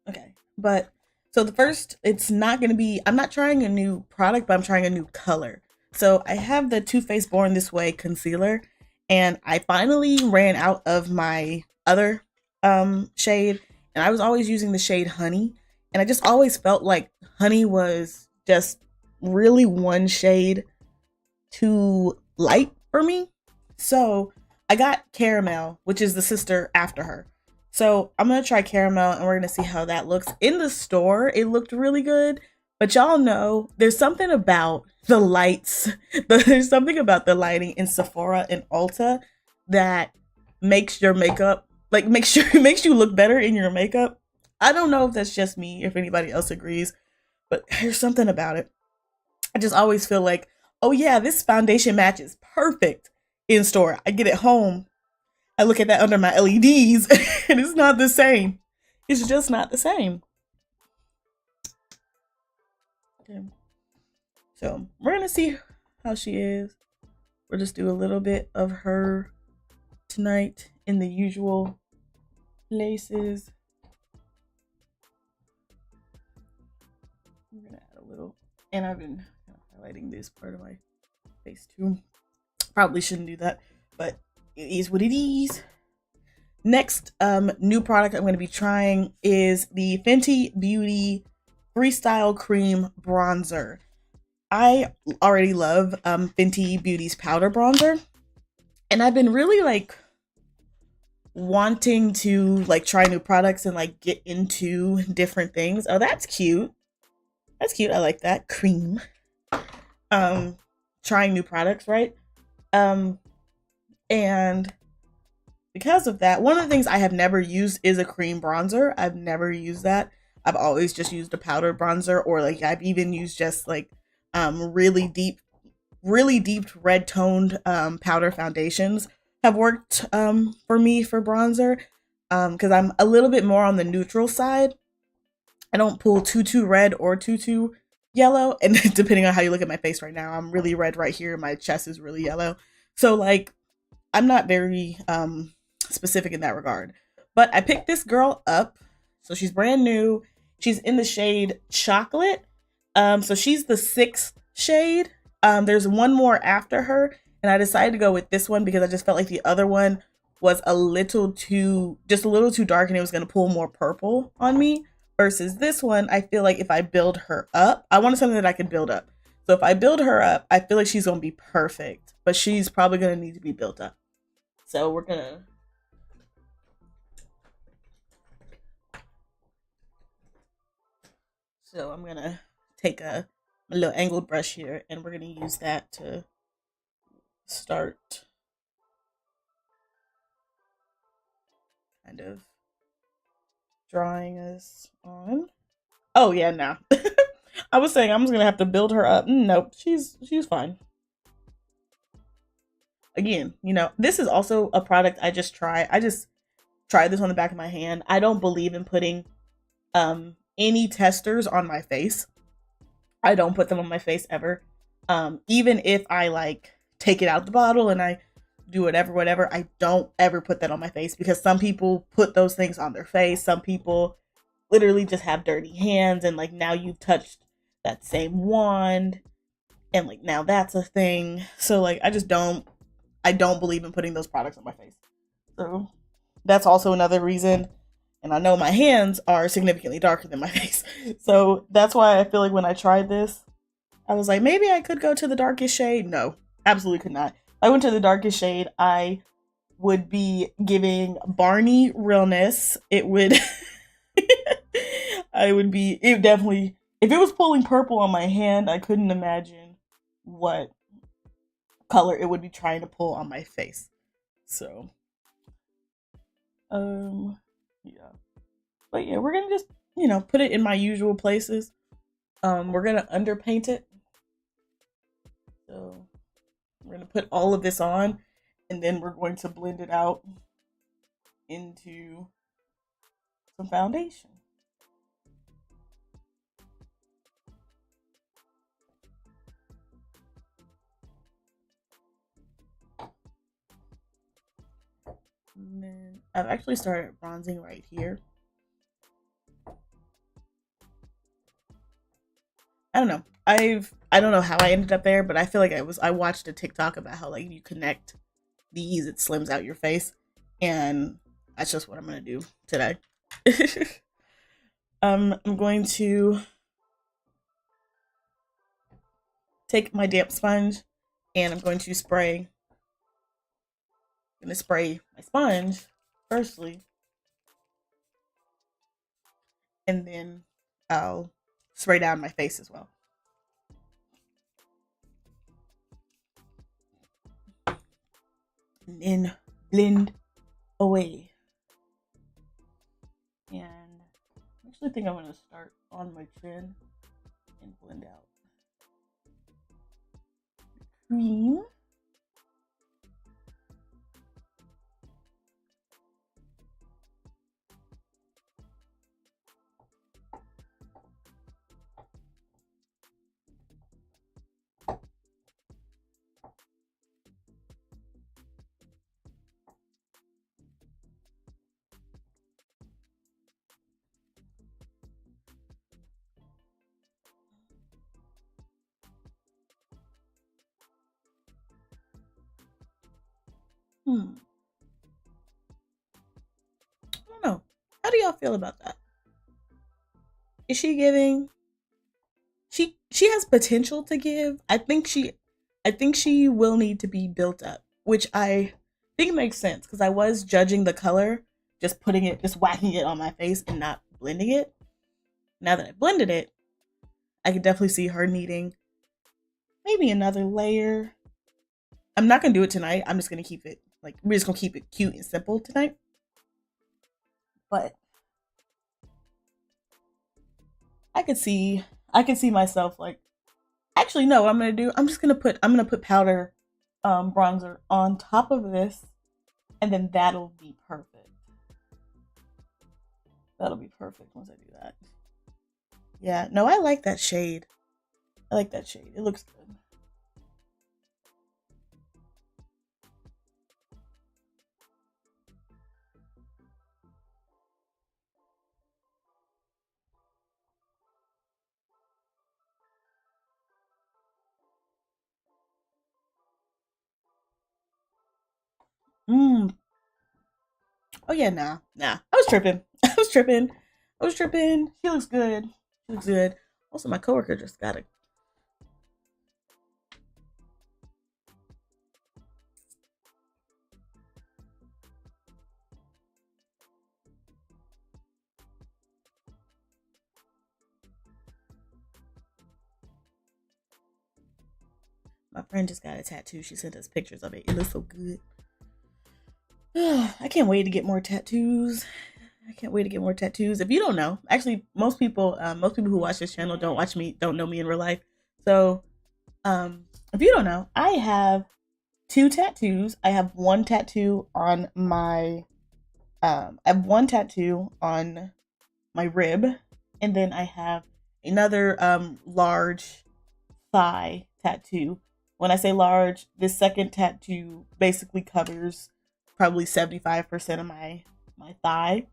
okay, but so the first, it's not gonna be. I'm not trying a new product, but I'm trying a new color. So I have the Too Faced Born This Way concealer, and I finally ran out of my other shade, and I was always using the shade Honey, and I just always felt like Honey was just really one shade too light for me. So I got Caramel, which is the sister after her. So I'm gonna try Caramel and we're gonna see how that looks. In the store, it looked really good, but y'all know there's something about the lights, there's something about the lighting in Sephora and Ulta that makes your makeup like makes sure makes you look better in your makeup. I don't know if that's just me, if anybody else agrees, but there's something about it. I just always feel like, oh yeah, this foundation matches perfect in store. I get it home, I look at that under my LEDs, and it's not the same. It's just not the same. Okay. So we're gonna see how she is. We'll just do a little bit of her tonight in the usual places. I'm gonna add a little, and I've been highlighting this part of my face too. Probably shouldn't do that, but it is what it is. Next new product I'm going to be trying is the Fenty Beauty Freestyle Cream Bronzer. I already love Fenty Beauty's powder bronzer, and I've been really like wanting to like try new products and like get into different things. Oh, that's cute. That's cute. I like that. Cream. Trying new products, right? And because of that, one of the things I have never used is a cream bronzer. I've never used that. I've always just used a powder bronzer, or like I've even used just like really deep red toned powder foundations have worked for me for bronzer, because I'm a little bit more on the neutral side. I don't pull too red or too yellow, and depending on how you look at my face right now, I'm really red right here. My chest is really yellow. So like I'm not very specific in that regard. But I picked this girl up. So she's brand new. She's in the shade Chocolate. So she's the 6th shade. There's one more after her, and I decided to go with this one because I just felt like the other one was a little too dark, and it was going to pull more purple on me. Versus this one, I feel like if I build her up, I wanted something that I could build up. So if I build her up, I feel like she's going to be perfect, but she's probably going to need to be built up. So we're gonna I'm gonna take a little angled brush here, and we're gonna use that to start kind of drawing us on. Oh yeah, no. I was saying I'm just gonna have to build her up. Nope, she's fine. again, you know, this is also a product I just try. I just tried this on the back of my hand. I don't believe in putting any testers on my face. I don't put them on my face ever. Even if I like take it out the bottle and I do whatever, I don't ever put that on my face because some people put those things on their face. Some people literally just have dirty hands and like now you've touched that same wand and like now that's a thing. So like I don't believe in putting those products on my face. So that's also another reason. And I know my hands are significantly darker than my face. So that's why I feel like when I tried this, I was like, maybe I could go to the darkest shade. No, absolutely could not. If I went to the darkest shade, I would be giving Barney realness. It would, it definitely, if it was pulling purple on my hand, I couldn't imagine what color it would be trying to pull on my face. So, yeah. But yeah, we're gonna just, you know, put it in my usual places. We're gonna underpaint it. So we're gonna put all of this on and then we're going to blend it out into some foundation. And then I've actually started bronzing right here. I don't know. I don't know how I ended up there, but I feel like I watched a TikTok about how like you connect these, it slims out your face, and that's just what I'm gonna do today. I'm going to take my damp sponge and I'm going to spray my sponge firstly, and then I'll spray down my face as well. And then blend away. And I actually think I'm going to start on my chin and blend out the cream. I don't know. How do y'all feel about that? Is she giving? She has potential to give. I think she will need to be built up, which I think makes sense because I was judging the color, just whacking it on my face and not blending it. Now that I blended it, I could definitely see her needing maybe another layer. I'm not gonna do it tonight. I'm just gonna keep it like we're just gonna keep it cute and simple tonight. But I could see myself like actually no, what I'm gonna do, I'm gonna put powder bronzer on top of this and then that'll be perfect. That'll be perfect once I do that. Yeah, no, I like that shade. I like that shade. It looks good. Mm. Oh yeah, nah. I was tripping. I was tripping. I was tripping. She looks good. She looks good. Also, my coworker just got it. My friend just got a tattoo. She sent us pictures of it. It looks so good. I can't wait to get more tattoos. I can't wait to get more tattoos. If you don't know, actually, most people who watch this channel don't know me in real life. So, if you don't know, I have two tattoos. I have one tattoo on my I have one tattoo on my rib, and then I have another large thigh tattoo. When I say large, this second tattoo basically covers probably 75% of my thigh,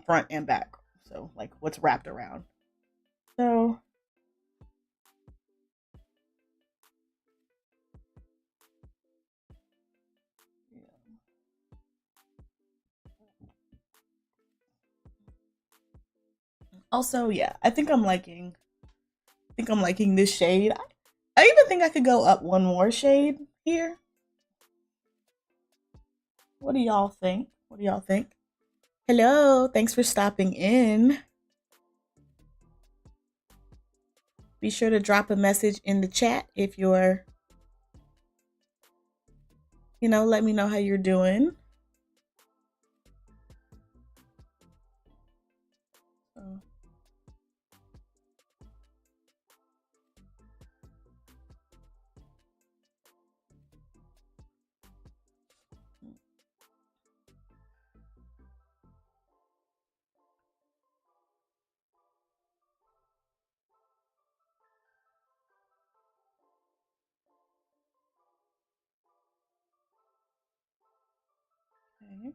front and back. So like what's wrapped around. So yeah. Also, yeah, I think I'm liking this shade. I even think I could go up one more shade here. What do y'all think? What do y'all think? Hello, thanks for stopping in. Be sure to drop a message in the chat if you're, let me know how you're doing. So, okay.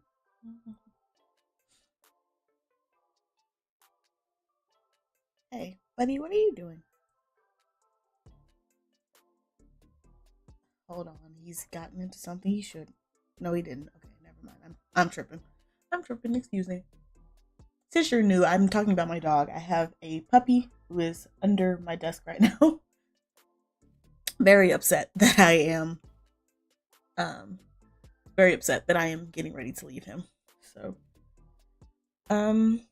Hey, buddy, what are you doing? Hold on, he's gotten into something he should. No, he didn't. Okay, never mind. I'm tripping. I'm tripping. Excuse me. Since you're new, I'm talking about my dog. I have a puppy who is under my desk right now. Very upset that I am um very upset that I am getting ready to leave him. So, um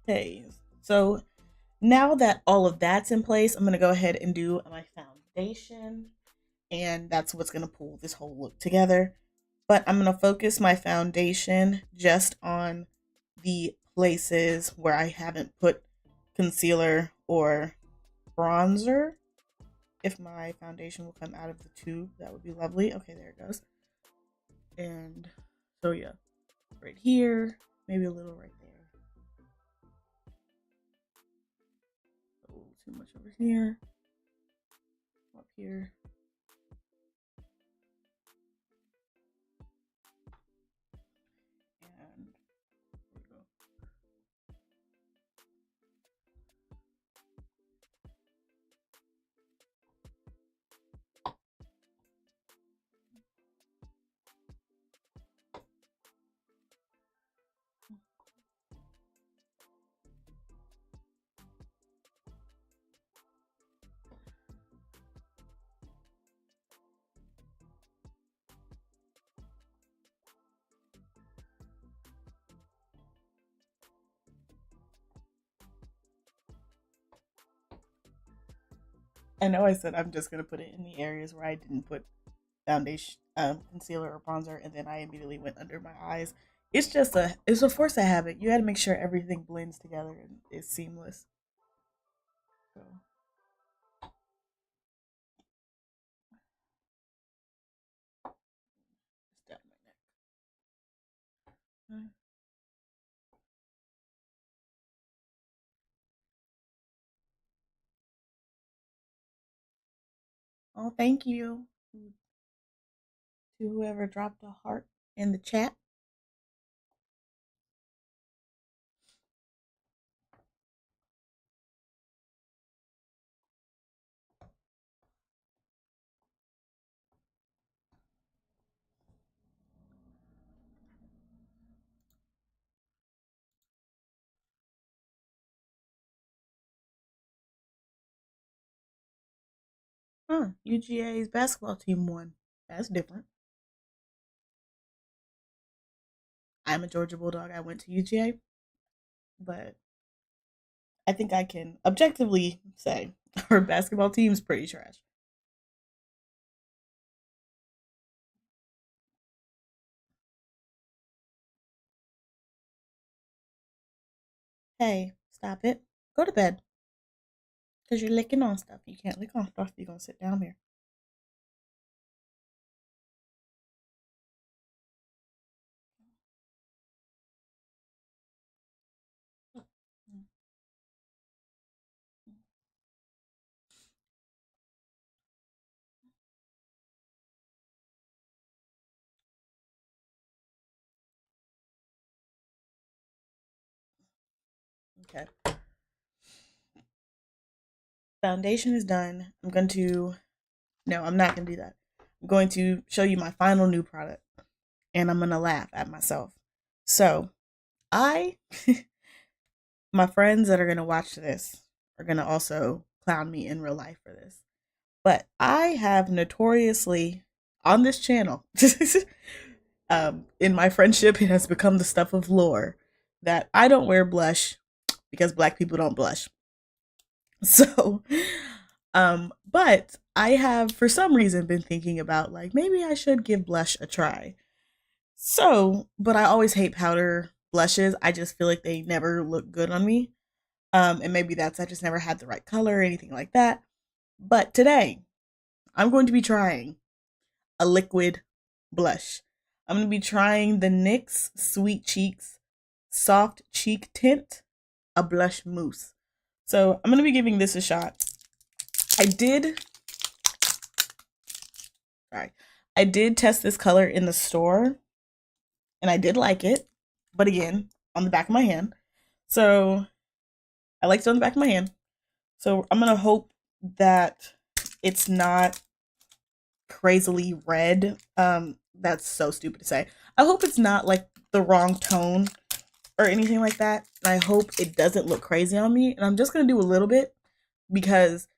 hey. So, now that all of that's in place, I'm going to go ahead and do my foundation, and that's what's going to pull this whole look together. But I'm going to focus my foundation just on the places where I haven't put concealer or bronzer. If my foundation will come out of the tube, that would be lovely. Okay, there it goes. And so yeah, right here, maybe a little right there. A little too much over here. Up here. And there we go. I know I said I'm just gonna put it in the areas where I didn't put foundation, concealer or bronzer, and then I immediately went under my eyes. It's a force of habit. You got to make sure everything blends together and is seamless. So, just down my neck. Oh, thank you to whoever dropped a heart in the chat. Huh? UGA's basketball team won. That's different. I'm a Georgia Bulldog. I went to UGA, but I think I can objectively say our basketball team's pretty trash. Hey, stop it. Go to bed. Because you're licking on stuff. You can't lick on stuff. You're going to sit down here. Okay. Foundation is done. I'm going to, no, I'm not going to do that. I'm going to show you my final new product and I'm going to laugh at myself. So, I, my friends that are going to watch this are going to also clown me in real life for this. But I have notoriously on this channel, in my friendship, it has become the stuff of lore that I don't wear blush because black people don't blush. So, but I have for some reason been thinking about like maybe I should give blush a try. So, but I always hate powder blushes. I just feel like they never look good on me. And maybe that's I just never had the right color or anything like that. But today, I'm going to be trying a liquid blush. I'm going to be trying the NYX Sweet Cheeks Soft Cheek Tint, a blush mousse. So I'm going to be giving this a shot. I did, sorry, I did test this color in the store and I did like it, but again, on the back of my hand. So I liked it on the back of my hand. So I'm going to hope that it's not crazily red. That's so stupid to say. I hope it's not like the wrong tone or anything like that. And I hope it doesn't look crazy on me. And I'm just gonna do a little bit because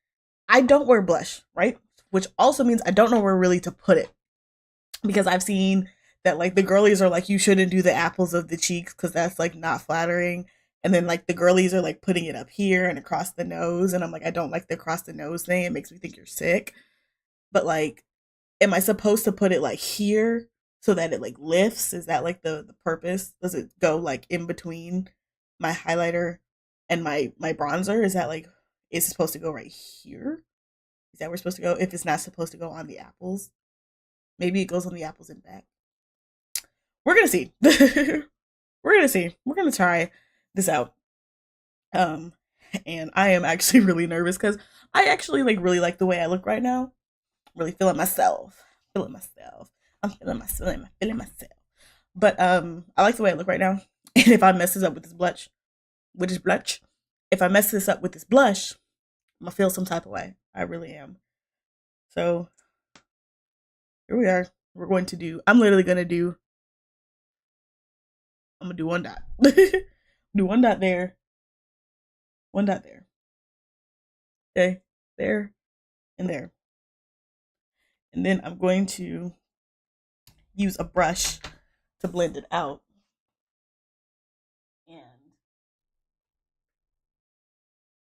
I don't wear blush, right? Which also means I don't know where really to put it. Because I've seen that like the girlies are like, you shouldn't do the apples of the cheeks because that's like not flattering. And then like the girlies are like putting it up here and across the nose. And I'm like, I don't like the across the nose thing. It makes me think you're sick. But like, am I supposed to put it like here so that it like lifts? Is that like the purpose? Does it go like in between my highlighter and my bronzer? Is that like is it supposed to go right here? Is that where it's supposed to go? If it's not supposed to go on the apples, maybe it goes on the apples and back. We're gonna see. We're gonna see. We're gonna try this out. Um, and I am actually really nervous because I actually like really like the way I look right now. Really feeling myself. Feeling myself. I'm feeling myself. I'm feeling myself. But I like the way I look right now. And if I mess this up with this blush, if I mess this up with this blush, I'm gonna feel some type of way. I really am. So here we are. We're going to do. I'm literally gonna do. I'm gonna do one dot. Do one dot there. One dot there. Okay, there and there. And then I'm going to use a brush to blend it out.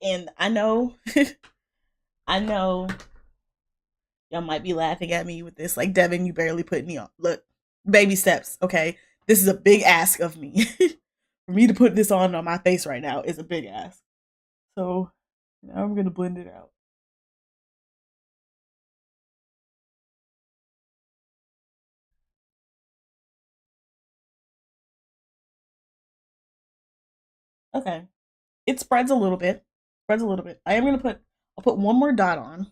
And I know, I know y'all might be laughing at me with this. Like, Devin, you barely put me on. Look, baby steps, okay? This is a big ask of me. For me to put this on my face right now is a big ask. So now I'm gonna blend it out. Okay, it spreads a little bit. Spreads a little bit. I am gonna put. I'll put one more dot on.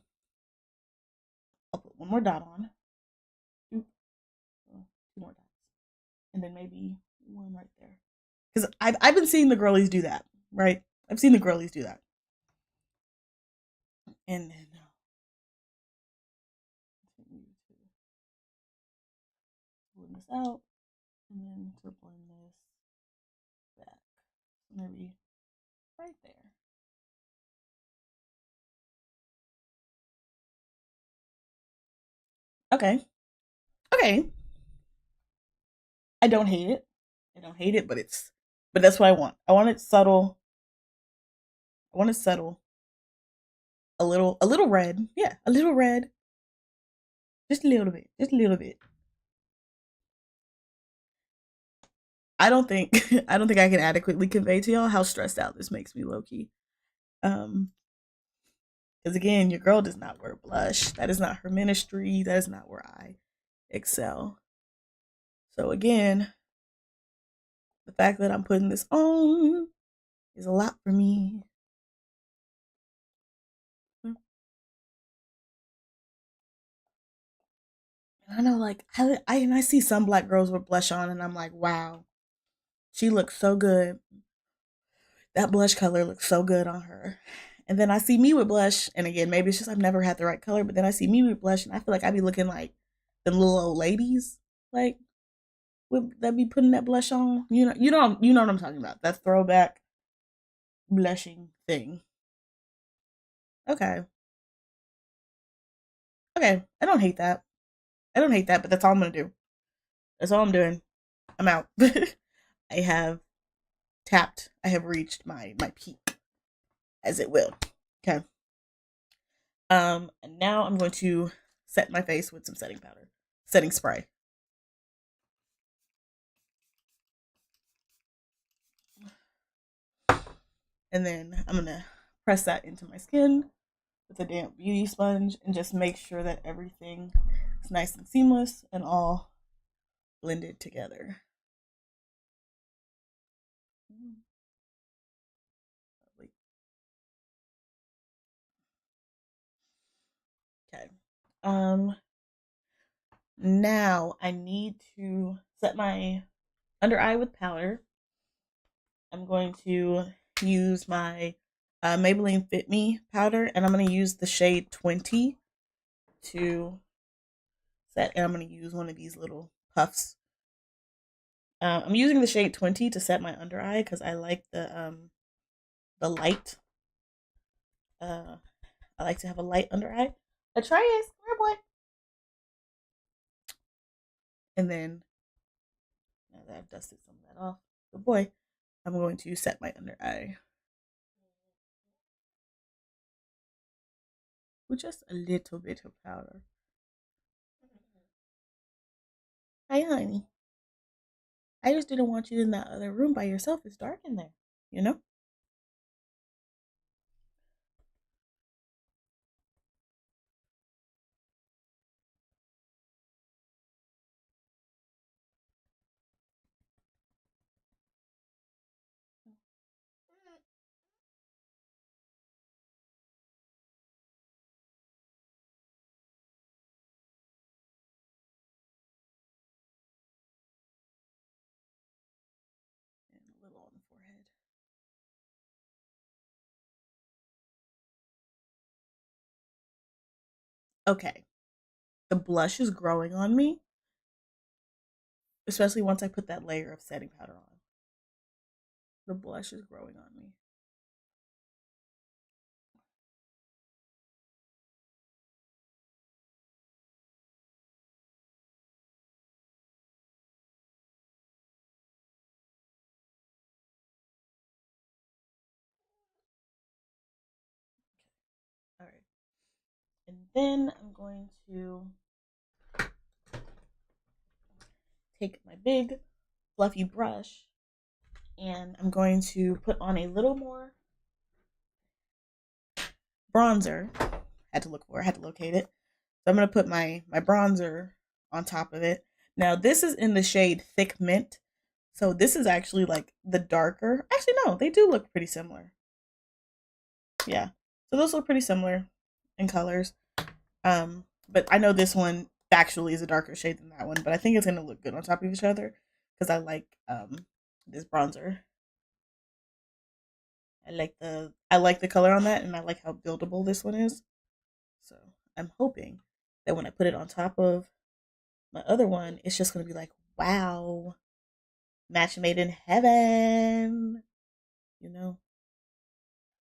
I'll put one more dot on. Two, two more dots, and then maybe one right there. Because I've been seeing the girlies do that, right? I've seen the girlies do that, and then continue to blend this out, and then to blend this back, maybe right there. Okay, okay. I don't hate it. I don't hate it, but that's what I want. I want it subtle. I want it subtle. A little red. Yeah, a little red. Just a little bit. Just a little bit. I don't think I don't think I can adequately convey to y'all how stressed out this makes me, low key. Um, because again, your girl does not wear blush. That is not her ministry. That is not where I excel. So again, the fact that I'm putting this on is a lot for me. I know, like I see some black girls with blush on, and I'm like, wow, she looks so good. That blush color looks so good on her. And then I see me with blush, and again, maybe it's just I've never had the right color, but then I see me with blush, and I feel like I be looking like the little old ladies, like that be putting that blush on. You know what I'm talking about. That throwback blushing thing. Okay, okay. I don't hate that. I don't hate that, but that's all I'm gonna do. That's all I'm doing. I'm out. I have tapped. I have reached my peak, as it will. Okay. And now I'm going to set my face with some setting powder, setting spray. And then I'm gonna press that into my skin with a damp beauty sponge and just make sure that everything is nice and seamless and all blended together. Okay. Um, Now I need to set my under eye with powder. I'm going to use my Maybelline Fit Me powder, and I'm going to use the shade 20 to set. And I'm going to use one of these little puffs. I'm using the shade 20 to set my under eye because I like the light. Uh, I like to have a light under eye. Atreus, come here, boy. And then now that I've dusted some of that off, good boy, I'm going to set my under eye with just a little bit of powder. Hi, honey. I just didn't want you in that other room by yourself. It's dark in there, you know? And a little on the forehead. Okay. The blush is growing on me, especially once I put that layer of setting powder on. The blush is growing on me. All right. And then I'm going to take my big fluffy brush and I'm going to put on a little more bronzer. I had to locate it. So I'm going to put my bronzer on top of it. Now this is in the shade Thick Mint. So this is actually like the darker. Actually no, they do look pretty similar. Yeah. So those look pretty similar in colors. But I know this one actually is a darker shade than that one, but I think it's going to look good on top of each other because I like this bronzer. I like the color on that, and I like how buildable this one is. So I'm hoping that when I put it on top of my other one, it's just gonna be like, wow, match made in heaven. You know,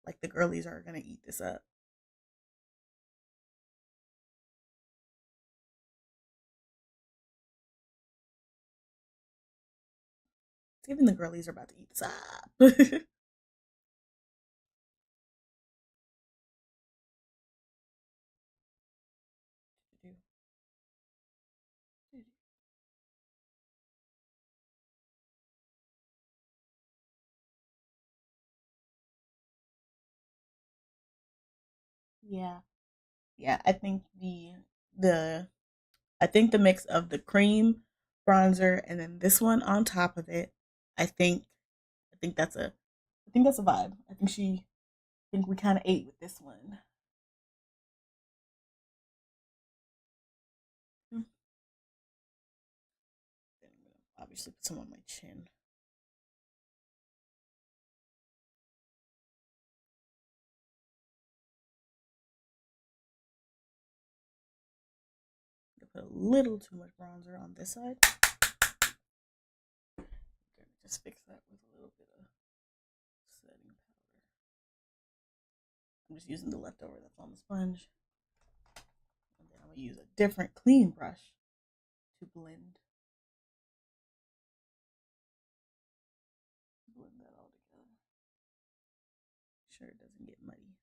like the girlies are gonna eat this up. Even the girlies are about to eat this up. Yeah, yeah. The I think the mix of the cream bronzer and then this one on top of it. I think I think that's a I think that's a vibe. I think we kind of ate with this one. Then I'm gonna obviously put some on my chin. put a little too much bronzer on this side. Just fix that with a little bit of setting powder. I'm just using the leftover that's on the sponge. And then I'm going to use a different clean brush to blend that all together. Make sure it doesn't get muddy.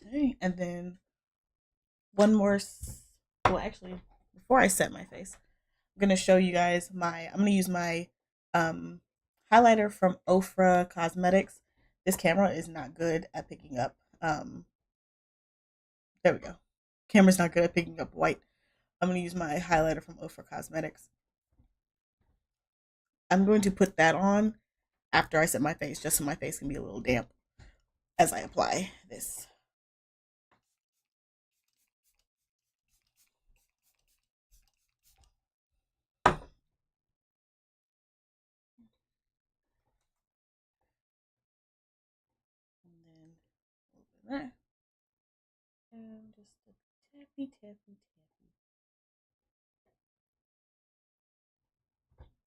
Okay, and then one more. Well, actually, before I set my face, I'm gonna show you guys I'm gonna use my um, highlighter from Ofra Cosmetics. This camera is not good at picking up. There we go. Camera's not good at picking up white. I'm gonna use my highlighter from Ofra Cosmetics. I'm going to put that on after I set my face, just so my face can be a little damp as I apply this. And then open that. And just a tappy, tappy, tappy.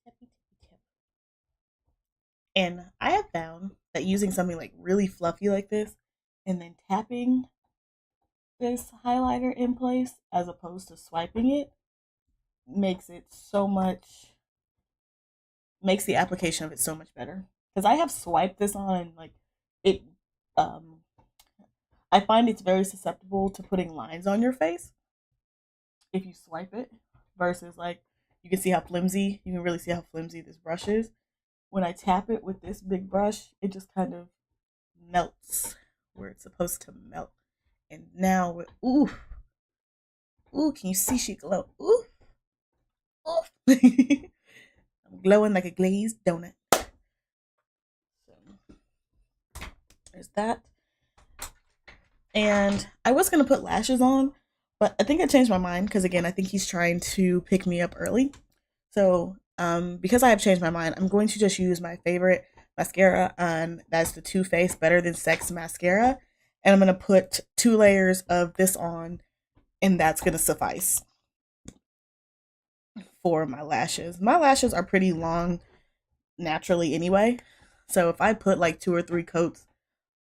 Tappy, tappy, tap. And I have found that using something like really fluffy like this and then tapping this highlighter in place as opposed to swiping it makes it so much makes the application of it so much better. Because I have swiped this on and like it um I find it's very susceptible to putting lines on your face if you swipe it versus like you can really see how flimsy this brush is. When I tap it with this big brush, it just kind of melts where it's supposed to melt. And now, ooh, can you see she glow? Ooh, ooh. I'm glowing like a glazed donut. So there's that. And I was gonna put lashes on, but I think I changed my mind because again, I think he's trying to pick me up early. So because I have changed my mind, I'm going to just use my favorite mascara, and that's the Too Faced Better Than Sex mascara. And I'm gonna put 2 layers of this on, and that's gonna suffice for my lashes. My lashes are pretty long naturally anyway. So if I put like 2 or 3 coats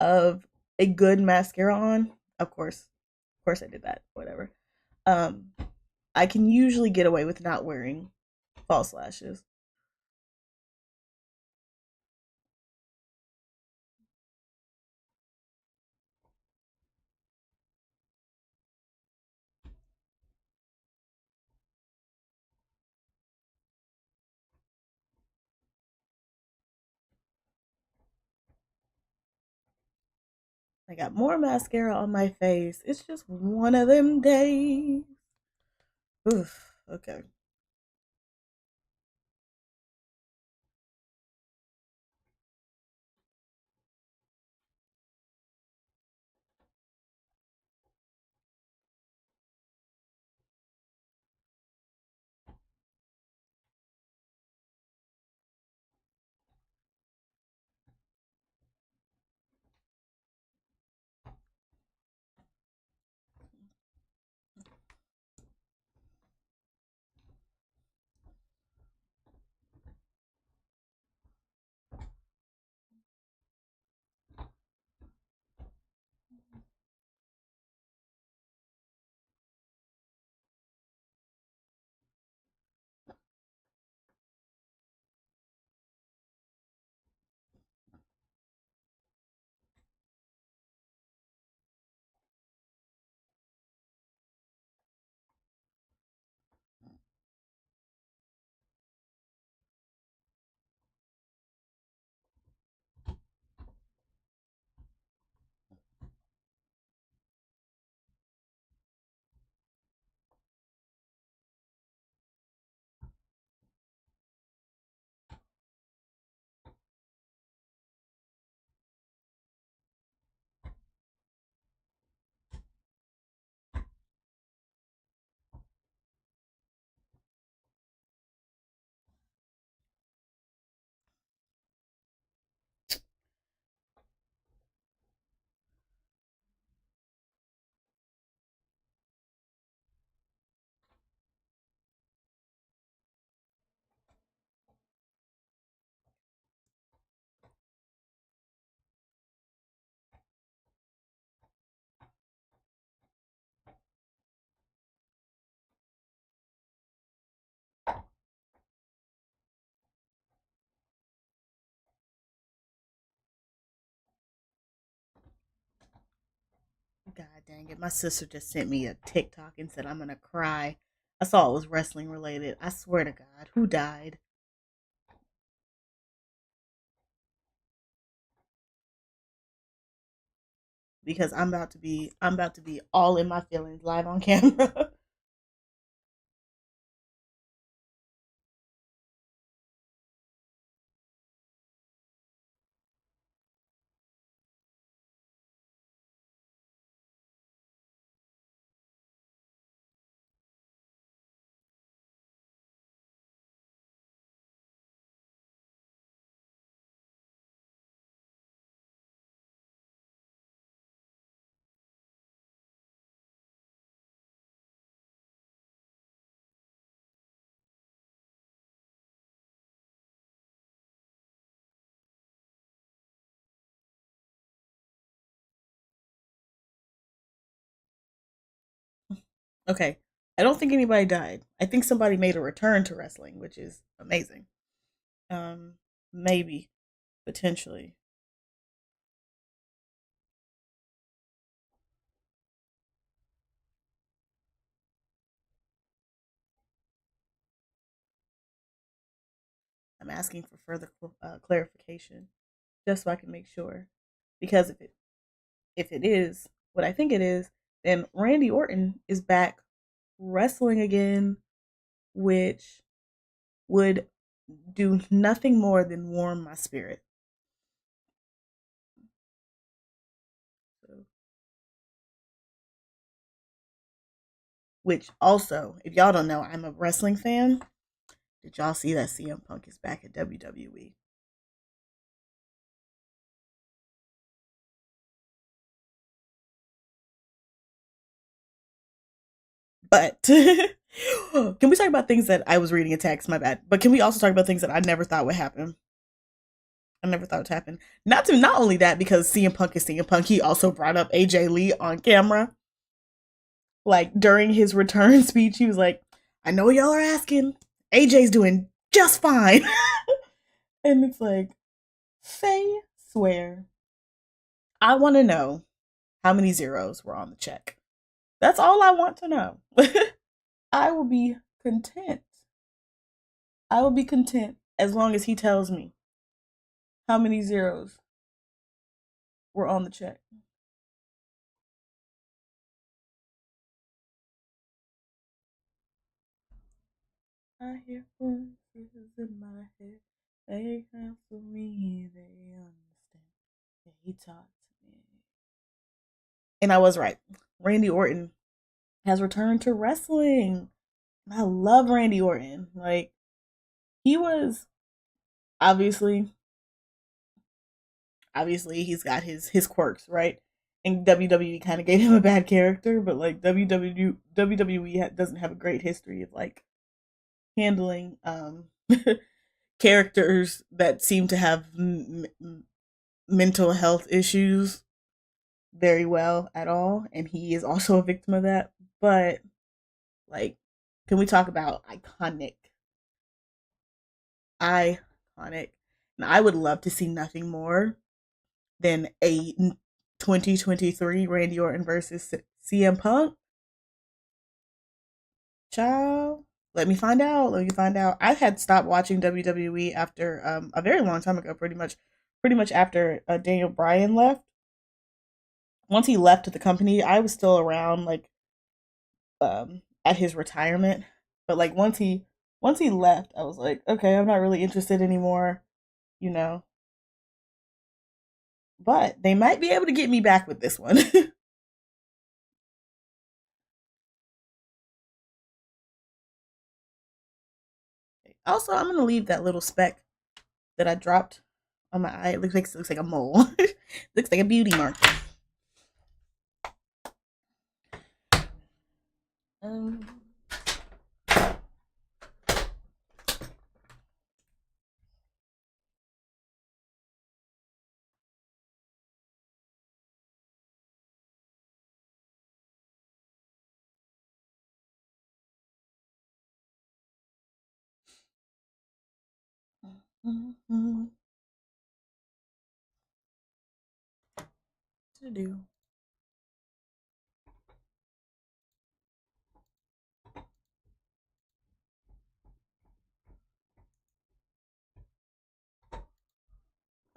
of a good mascara on, of course I did that, whatever. Um, I can usually get away with not wearing false lashes. I got more mascara on my face. It's just one of them days. Oof, okay. dang it. My sister just sent me a TikTok and said I'm gonna cry. I saw it was wrestling related. I swear to God. Who died? Because I'm about to be all in my feelings live on camera. Okay. I don't think anybody died. I think somebody made a return to wrestling, which is amazing. Um, maybe, potentially. I'm asking for further clarification, just so I can make sure. Because if it is what I think it is, then Randy Orton is back wrestling again, which would do nothing more than warm my spirit. So, which also, if y'all don't know, I'm a wrestling fan. Did y'all see that CM Punk is back at WWE? But can we talk about things that I was reading a text? My bad. But can we also talk about things that I never thought would happen? I never thought it would happen. Not only that, because CM Punk is CM Punk, he also brought up AJ Lee on camera. Like during his return speech, he was like, "I know y'all are asking. AJ's doing just fine," and it's like, say, swear. I want to know how many zeros were on the check. That's all I want to know. I will be content. I will be content as long as he tells me how many zeros were on the check. I hear voices in my head. They counsel me. They understand. They talk to me. And I was right. Randy Orton has returned to wrestling. I love Randy Orton. Like he was obviously obviously he's got his quirks, right? And WWE kind of gave him a bad character, but like WWE doesn't have a great history of like handling characters that seem to have mental health issues very well at all, and he is also a victim of that. But like, can we talk about iconic? And I would love to see nothing more than a 2023 Randy Orton versus CM Punk. Child, let me find out. Let me find out. I had stopped watching WWE after a very long time ago, pretty much after Daniel Bryan left. Once he left the company, I was still around like at his retirement. But like once he left, I was like, okay, I'm not really interested anymore, you know. But they might be able to get me back with this one. Also, I'm gonna leave that little speck that I dropped on my eye. It looks like a mole. Looks like a beauty mark. Um, to do.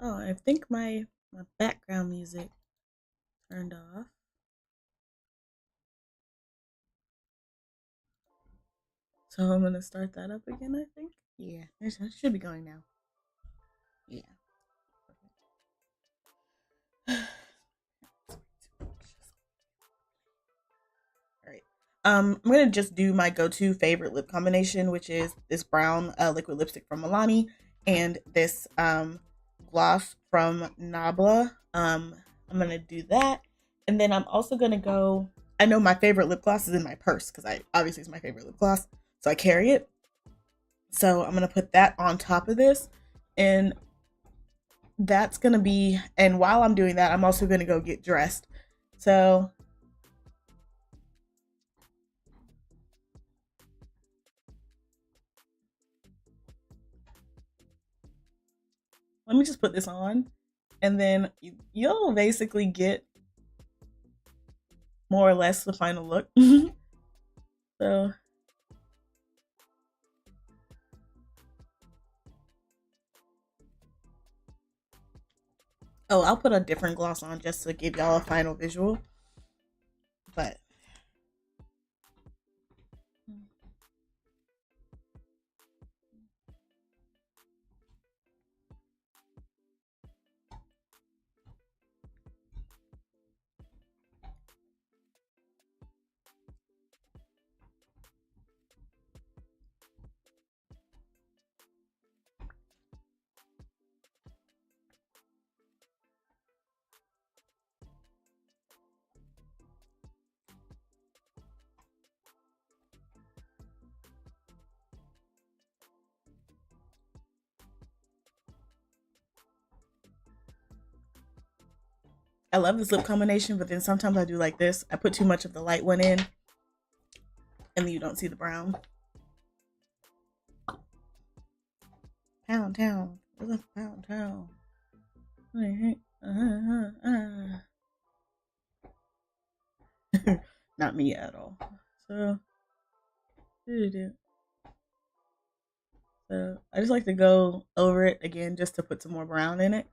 Oh, I think my background music turned off. So I'm gonna start that up again, I think. Yeah, it should be going now. Yeah. All right. I'm gonna just do my go-to favorite lip combination, which is this brown liquid lipstick from Milani and this gloss from Nabla. I'm gonna do that, and then I'm also gonna go. I know my favorite lip gloss is in my purse because I obviously it's my favorite lip gloss, so I carry it. So I'm gonna put that on top of this, and that's gonna be. And while I'm doing that, I'm also gonna go get dressed. So let me just put this on, and then you'll basically get more or less the final look. So, oh, I'll put a different gloss on just to give y'all a final visual. But I love this lip combination, but then sometimes I do like this. I put too much of the light one in, and then you don't see the brown. Pound town. Pound town. Not me at all. So, so I just like to go over it again just to put some more brown in it.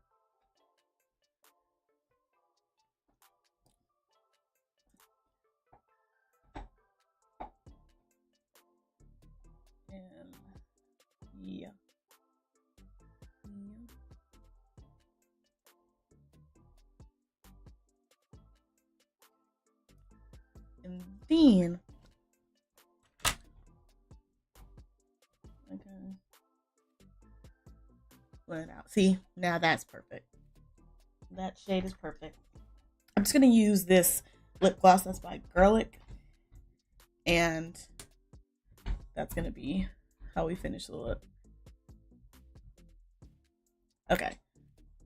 And yeah. And then okay. Blend it out. See, now that's perfect. That shade is perfect. I'm just gonna use this lip gloss that's by Girlic, and that's gonna be how we finish the look. Okay,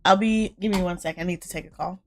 give me 1 second. I need to take a call.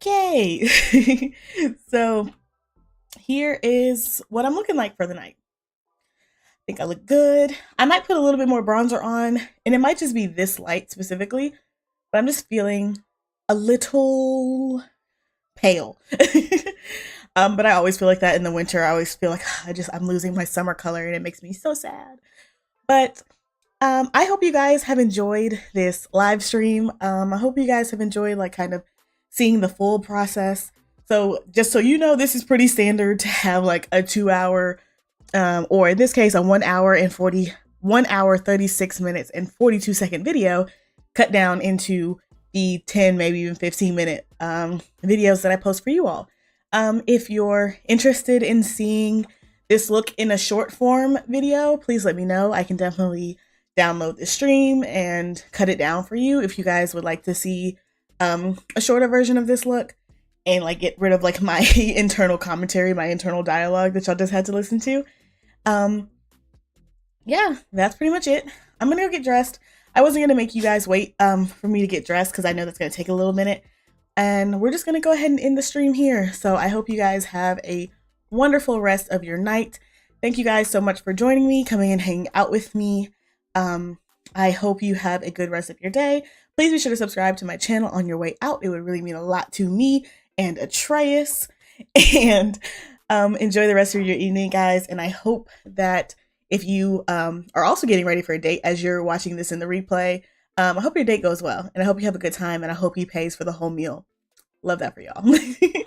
Okay. So here is what I'm looking like for the night. I think I look good. I might put a little bit more bronzer on, and it might just be this light specifically, but I'm just feeling a little pale. But I always feel like that in the winter. I always feel like I'm losing my summer color, and it makes me so sad. But I hope you guys have enjoyed this live stream. I hope you guys have enjoyed like kind of seeing the full process. So just so you know, this is pretty standard to have like a 2 hour, or in this case, a 1 hour, 36 minutes and 42-second video cut down into the 10, maybe even 15-minute videos that I post for you all. If you're interested in seeing this look in a short form video, please let me know. I can definitely download the stream and cut it down for you if you guys would like to see a shorter version of this look and like get rid of like my internal commentary, my internal dialogue that y'all just had to listen to. Yeah, that's pretty much it. I'm gonna go get dressed. I wasn't gonna make you guys wait for me to get dressed because I know that's gonna take a little minute. And we're just gonna go ahead and end the stream here. So I hope you guys have a wonderful rest of your night. Thank you guys so much for joining me, coming and hanging out with me. I hope you have a good rest of your day. Please be sure to subscribe to my channel on your way out. It would really mean a lot to me and Atreus. And enjoy the rest of your evening, guys. And I hope that if you are also getting ready for a date as you're watching this in the replay, I hope your date goes well. And I hope you have a good time. And I hope he pays for the whole meal. Love that for y'all. Okay.